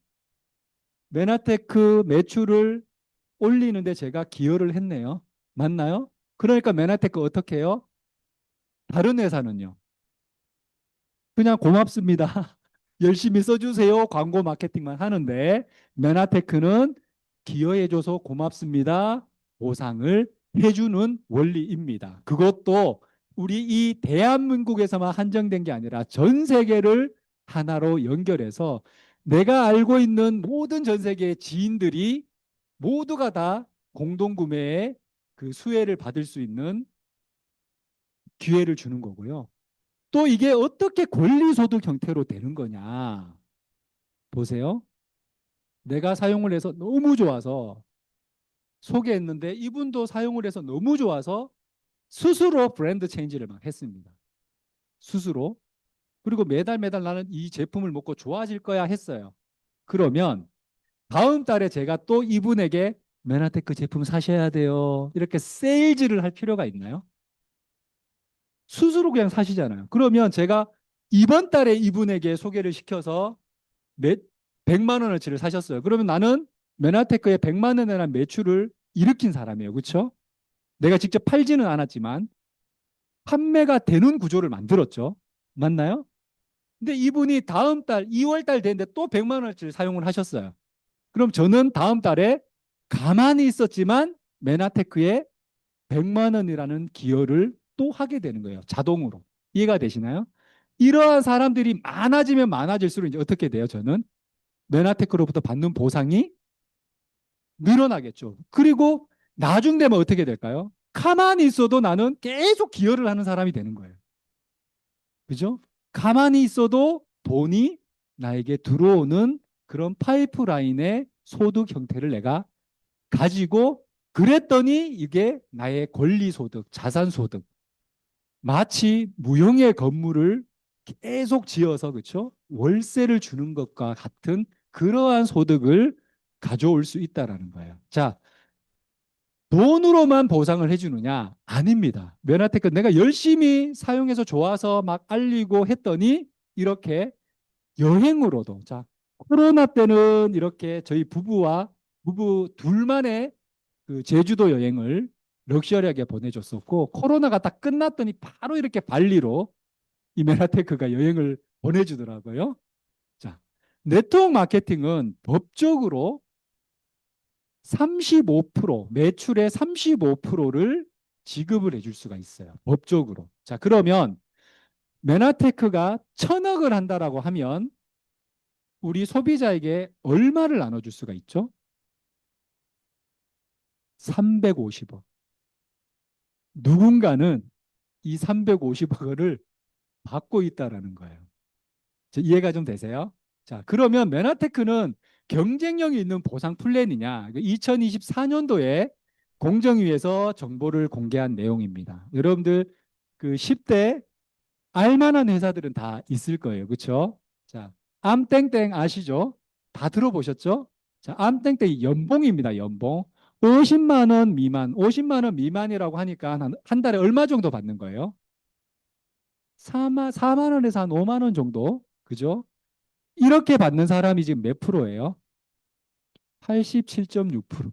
메나테크 매출을 올리는데 제가 기여를 했네요. 맞나요? 그러니까 메나테크 어떻게 해요? 다른 회사는요. 그냥 고맙습니다. 열심히 써주세요. 광고 마케팅만 하는데 메나테크는 기여해줘서 고맙습니다. 보상을 해주는 원리입니다. 그것도 우리 이 대한민국에서만 한정된 게 아니라 전 세계를 하나로 연결해서 내가 알고 있는 모든 전 세계의 지인들이 모두가 다 공동구매의 그 수혜를 받을 수 있는 기회를 주는 거고요. 또 이게 어떻게 권리소득 형태로 되는 거냐. 보세요. 내가 사용을 해서 너무 좋아서 소개했는데 이분도 사용을 해서 너무 좋아서 스스로 브랜드 체인지를 막 했습니다. 스스로. 그리고 매달 매달 나는 이 제품을 먹고 좋아질 거야 했어요. 그러면 다음 달에 제가 또 이분에게 메나테크 제품 사셔야 돼요. 이렇게 세일즈를 할 필요가 있나요? 스스로 그냥 사시잖아요. 그러면 제가 이번 달에 이분에게 소개를 시켜서 몇 100만 원어치를 사셨어요. 그러면 나는 메나테크에 100만 원에 대한 매출을 일으킨 사람이에요. 그렇죠? 내가 직접 팔지는 않았지만 판매가 되는 구조를 만들었죠. 맞나요? 근데 이분이 다음 달 2월 달 됐는데 또 100만 원어치를 사용을 하셨어요. 그럼 저는 다음 달에 가만히 있었지만 메나테크에 100만 원이라는 기여를 또 하게 되는 거예요. 자동으로. 이해가 되시나요? 이러한 사람들이 많아지면 많아질수록 이제 어떻게 돼요? 저는 메나테크로부터 받는 보상이 늘어나겠죠. 그리고 나중 되면 어떻게 될까요? 가만히 있어도 나는 계속 기여를 하는 사람이 되는 거예요. 그죠? 가만히 있어도 돈이 나에게 들어오는 그런 파이프라인의 소득 형태를 내가 가지고 그랬더니 이게 나의 권리소득, 자산소득. 마치 무형의 건물을 계속 지어서 그렇죠? 월세를 주는 것과 같은 그러한 소득을 가져올 수 있다라는 거예요. 자, 돈으로만 보상을 해주느냐? 아닙니다. 면허테크 내가 열심히 사용해서 좋아서 막 알리고 했더니 이렇게 여행으로도 자 코로나 때는 이렇게 저희 부부 둘만의 그 제주도 여행을 럭셔리하게 보내줬었고 코로나가 딱 끝났더니 바로 이렇게 발리로 이 메나테크가 여행을 보내주더라고요. 자, 네트워크 마케팅은 법적으로 35% 매출의 35%를 지급을 해줄 수가 있어요. 법적으로. 자, 그러면 메나테크가 1,000억을 한다라고 하면 우리 소비자에게 얼마를 나눠줄 수가 있죠? 350억. 누군가는 이 350억을 받고 있다라는 거예요. 이해가 좀 되세요? 자, 그러면 메나테크는 경쟁력이 있는 보상 플랜이냐? 2024년도에 공정위에서 정보를 공개한 내용입니다. 여러분들 그 10대 알만한 회사들은 다 있을 거예요. 그렇죠? 자, 암땡땡 아시죠? 다 들어보셨죠? 자, 암땡땡이 연봉입니다. 연봉. 50만 원 미만, 50만 원 미만이라고 하니까 한 달에 얼마 정도 받는 거예요? 4만 원에서 한 5만 원 정도. 그죠? 이렇게 받는 사람이 지금 몇 프로예요? 87.6%.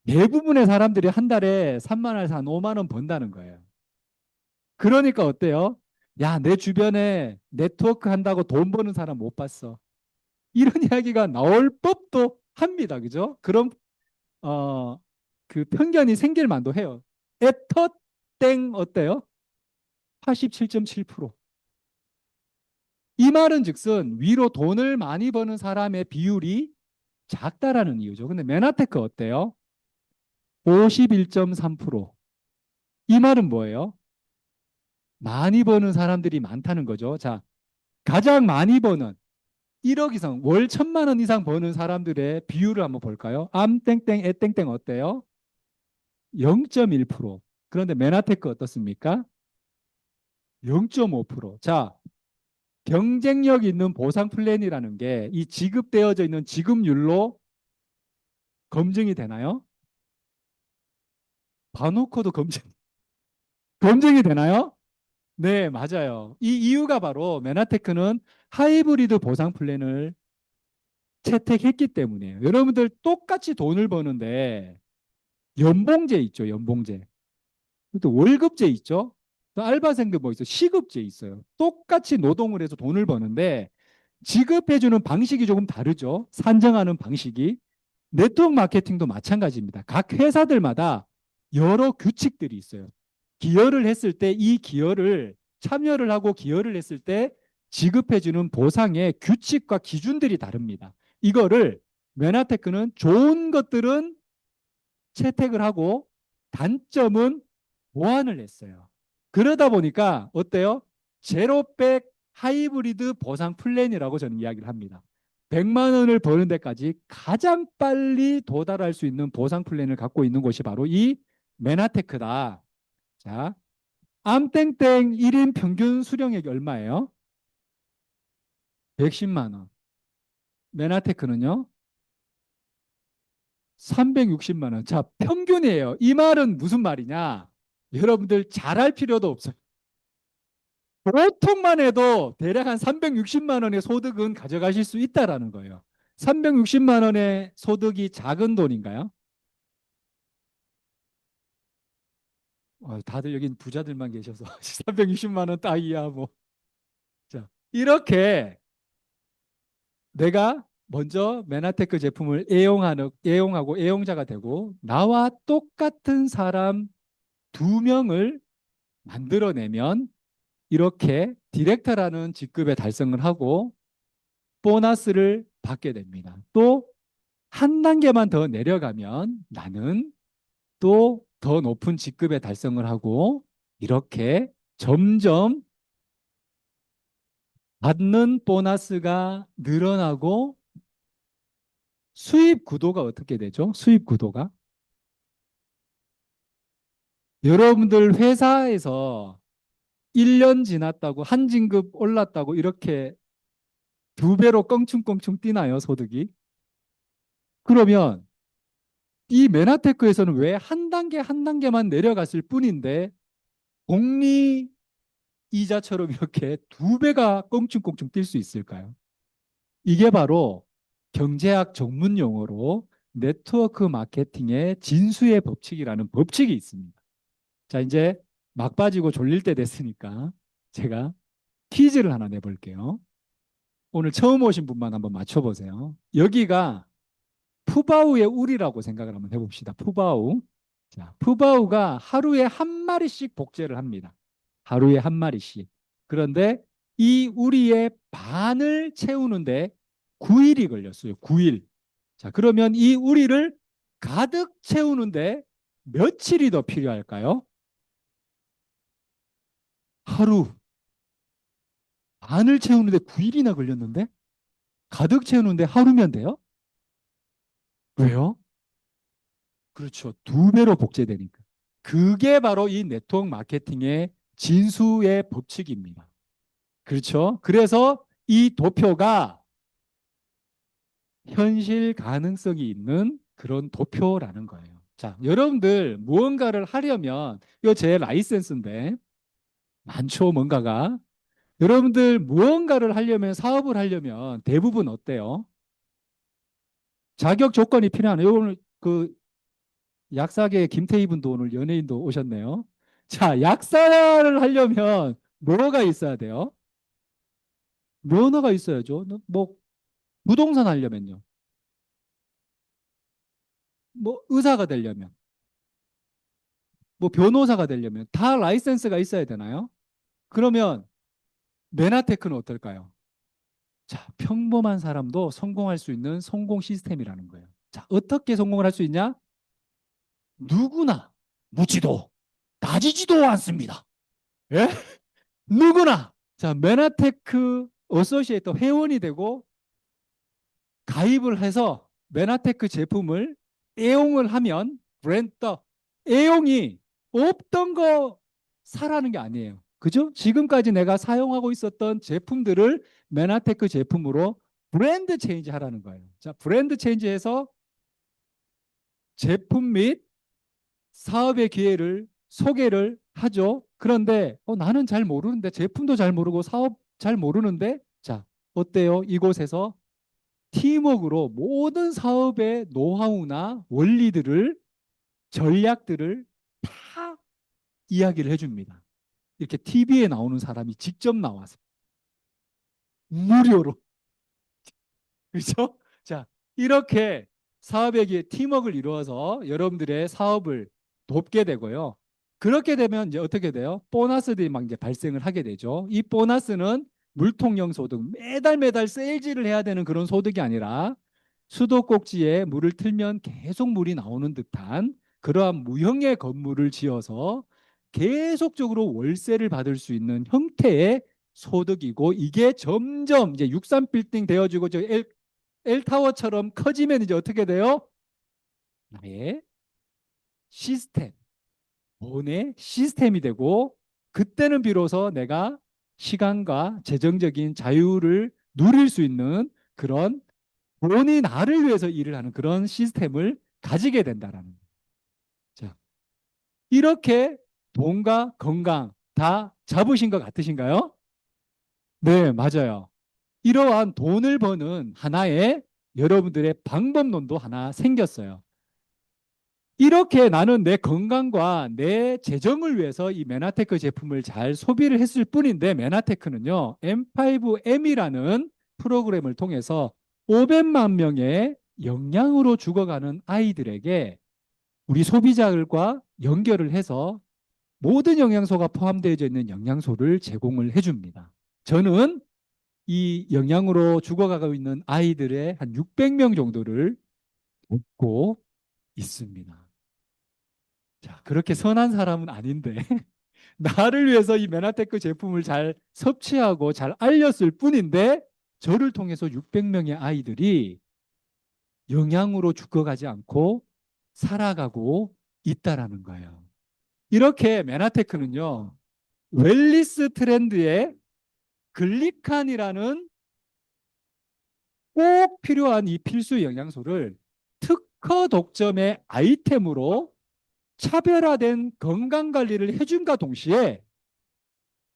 대부분의 사람들이 한 달에 3만 원에서 한 5만 원 번다는 거예요. 그러니까 어때요? 야, 내 주변에 네트워크 한다고 돈 버는 사람 못 봤어. 이런 이야기가 나올 법도 합니다. 그죠? 그럼 어, 그 편견이 생길 만도 해요. 애터 땡 어때요? 87.7%. 이 말은 즉슨 위로 돈을 많이 버는 사람의 비율이 작다라는 이유죠. 근데 메나테크 어때요? 51.3%. 이 말은 뭐예요? 많이 버는 사람들이 많다는 거죠. 자, 가장 많이 버는 1억 이상, 월 1,000만 원 이상 버는 사람들의 비율을 한번 볼까요? 암땡땡, 애땡땡 어때요? 0.1%. 그런데 메나테크 어떻습니까? 0.5%. 자, 경쟁력 있는 보상 플랜이라는 게 이 지급되어져 있는 지급률로 검증이 되나요? 봐놓고도 검증이 되나요? 네, 맞아요. 이 이유가 바로 메나테크는 하이브리드 보상 플랜을 채택했기 때문이에요. 여러분들 똑같이 돈을 버는데 연봉제 있죠, 연봉제. 또 월급제 있죠. 또 알바생들 뭐 있어, 시급제 있어요. 똑같이 노동을 해서 돈을 버는데 지급해주는 방식이 조금 다르죠. 산정하는 방식이. 네트워크 마케팅도 마찬가지입니다. 각 회사들마다 여러 규칙들이 있어요. 기여를 했을 때 이 기여를 참여를 하고 기여를 했을 때 지급해주는 보상의 규칙과 기준들이 다릅니다. 이거를 메나테크는 좋은 것들은 채택을 하고 단점은 보완을 했어요. 그러다 보니까 어때요? 제로백 하이브리드 보상 플랜이라고 저는 이야기를 합니다. 100만 원을 버는 데까지 가장 빨리 도달할 수 있는 보상 플랜을 갖고 있는 곳이 바로 이 메나테크다. 자, 암땡땡 1인 평균 수령액이 얼마예요? 110만 원. 메나테크는요? 360만 원. 자, 평균이에요. 이 말은 무슨 말이냐? 여러분들 잘할 필요도 없어요. 보통만 해도 대략 한 360만 원의 소득은 가져가실 수 있다라는 거예요. 360만 원의 소득이 작은 돈인가요? 다들 여긴 부자들만 계셔서 360만 원 따위야 뭐. 자, 이렇게 내가 먼저 메나테크 제품을 애용하고 애용자가 되고 나와 똑같은 사람 2명을 만들어내면 이렇게 디렉터라는 직급에 달성을 하고 보너스를 받게 됩니다. 또 한 단계만 더 내려가면 나는 또 더 높은 직급에 달성을 하고 이렇게 점점 받는 보너스가 늘어나고 수입 구도가 어떻게 되죠? 수입 구도가 여러분들 회사에서 1년 지났다고 한 진급 올랐다고 이렇게 2배로 껑충껑충 뛰나요, 소득이? 그러면 이 메나테크에서는 왜 한 단계 한 단계만 내려갔을 뿐인데 복리 이자처럼 이렇게 2배가 껑충껑충 뛸 수 있을까요? 이게 바로 경제학 전문 용어로 네트워크 마케팅의 진수의 법칙이라는 법칙이 있습니다. 자, 이제 막 빠지고 졸릴 때 됐으니까 제가 퀴즈를 하나 내볼게요. 오늘 처음 오신 분만 한번 맞춰보세요. 여기가 푸바오의 울이라고 생각을 한번 해봅시다. 푸바오. 자, 푸바오가 하루에 한 마리씩 복제를 합니다. 하루에 한 마리씩. 그런데 이 우리의 반을 채우는데 9일이 걸렸어요. 9일. 자, 그러면 이 우리를 가득 채우는데 며칠이 더 필요할까요? 하루. 반을 채우는데 9일이나 걸렸는데 가득 채우는데 하루면 돼요? 왜요? 그렇죠. 2배로 복제되니까. 그게 바로 이 네트워크 마케팅의 진수의 법칙입니다. 그렇죠. 그래서 이 도표가 현실 가능성이 있는 그런 도표라는 거예요. 자, 여러분들 무언가를 하려면 이거 제 라이센스인데 많죠, 뭔가가. 여러분들 무언가를 하려면 사업을 하려면 대부분 어때요? 자격 조건이 필요하네요. 오늘 그 약사계 김태희 분도 오늘 연예인도 오셨네요. 자, 약사를 하려면 뭐가 있어야 돼요? 면허가 있어야죠. 뭐 부동산 하려면요. 뭐 의사가 되려면, 뭐 변호사가 되려면 다 라이센스가 있어야 되나요? 그러면 메나테크는 어떨까요? 자, 평범한 사람도 성공할 수 있는 성공 시스템이라는 거예요. 자, 어떻게 성공을 할 수 있냐? 누구나 묻지도 따지지도 않습니다. 예? 누구나. 자, 메나테크 어소시에이트 회원이 되고 가입을 해서 메나테크 제품을 애용을 하면 브랜드 애용이 없던 거 사라는 게 아니에요. 그죠? 지금까지 내가 사용하고 있었던 제품들을 메나테크 제품으로 브랜드 체인지 하라는 거예요. 자, 브랜드 체인지에서 제품 및 사업의 기회를 소개를 하죠. 그런데 나는 잘 모르는데 제품도 잘 모르고 사업 잘 모르는데 자, 어때요? 이곳에서 팀워크로 모든 사업의 노하우나 원리들을 전략들을 다 이야기를 해줍니다. 이렇게 TV에 나오는 사람이 직접 나와서 무료로 그렇죠? 자, 이렇게 사업에게 팀워크를 이루어서 여러분들의 사업을 돕게 되고요. 그렇게 되면 이제 어떻게 돼요? 보너스들이 막 이제 발생을 하게 되죠. 이 보너스는 물통형 소득, 매달 매달 세일즈를 해야 되는 그런 소득이 아니라 수도꼭지에 물을 틀면 계속 물이 나오는 듯한 그러한 무형의 건물을 지어서 계속적으로 월세를 받을 수 있는 형태의 소득이고 이게 점점 이제 63 빌딩 되어지고 저 L타워처럼 커지면 이제 어떻게 돼요? 나의 시스템, 돈의 시스템이 되고 그때는 비로소 내가 시간과 재정적인 자유를 누릴 수 있는 그런 돈이 나를 위해서 일을 하는 그런 시스템을 가지게 된다라는 거예요. 자, 이렇게 돈과 건강 다 잡으신 것 같으신가요? 네, 맞아요. 이러한 돈을 버는 하나의 여러분들의 방법론도 하나 생겼어요. 이렇게 나는 내 건강과 내 재정을 위해서 이 메나테크 제품을 잘 소비를 했을 뿐인데 메나테크는요, M5M이라는 프로그램을 통해서 500만 명의 영양으로 죽어가는 아이들에게 우리 소비자들과 연결을 해서 모든 영양소가 포함되어 있는 영양소를 제공을 해줍니다. 저는 이 영양으로 죽어가고 있는 아이들의 한 600명 정도를 돕고 있습니다. 자, 그렇게 선한 사람은 아닌데 나를 위해서 이 메나테크 제품을 잘 섭취하고 잘 알렸을 뿐인데 저를 통해서 600명의 아이들이 영양으로 죽어가지 않고 살아가고 있다라는 거예요. 이렇게 메나테크는요, 웰리스 트렌드의 글리칸이라는 꼭 필요한 이 필수 영양소를 특허 독점의 아이템으로 차별화된 건강관리를 해준과 동시에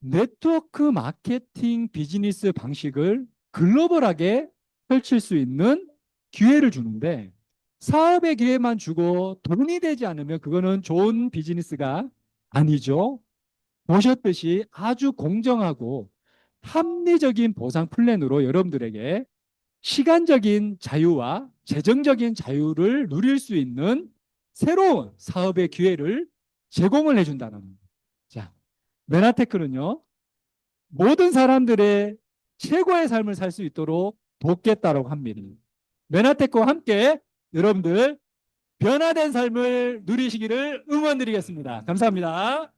네트워크 마케팅 비즈니스 방식을 글로벌하게 펼칠 수 있는 기회를 주는데 사업의 기회만 주고 돈이 되지 않으면 그거는 좋은 비즈니스가 아니죠. 보셨듯이 아주 공정하고 합리적인 보상 플랜으로 여러분들에게 시간적인 자유와 재정적인 자유를 누릴 수 있는 새로운 사업의 기회를 제공을 해준다는 겁니다. 자, 메나테크는요, 모든 사람들의 최고의 삶을 살 수 있도록 돕겠다고 합니다. 메나테크와 함께 여러분들 변화된 삶을 누리시기를 응원드리겠습니다. 감사합니다.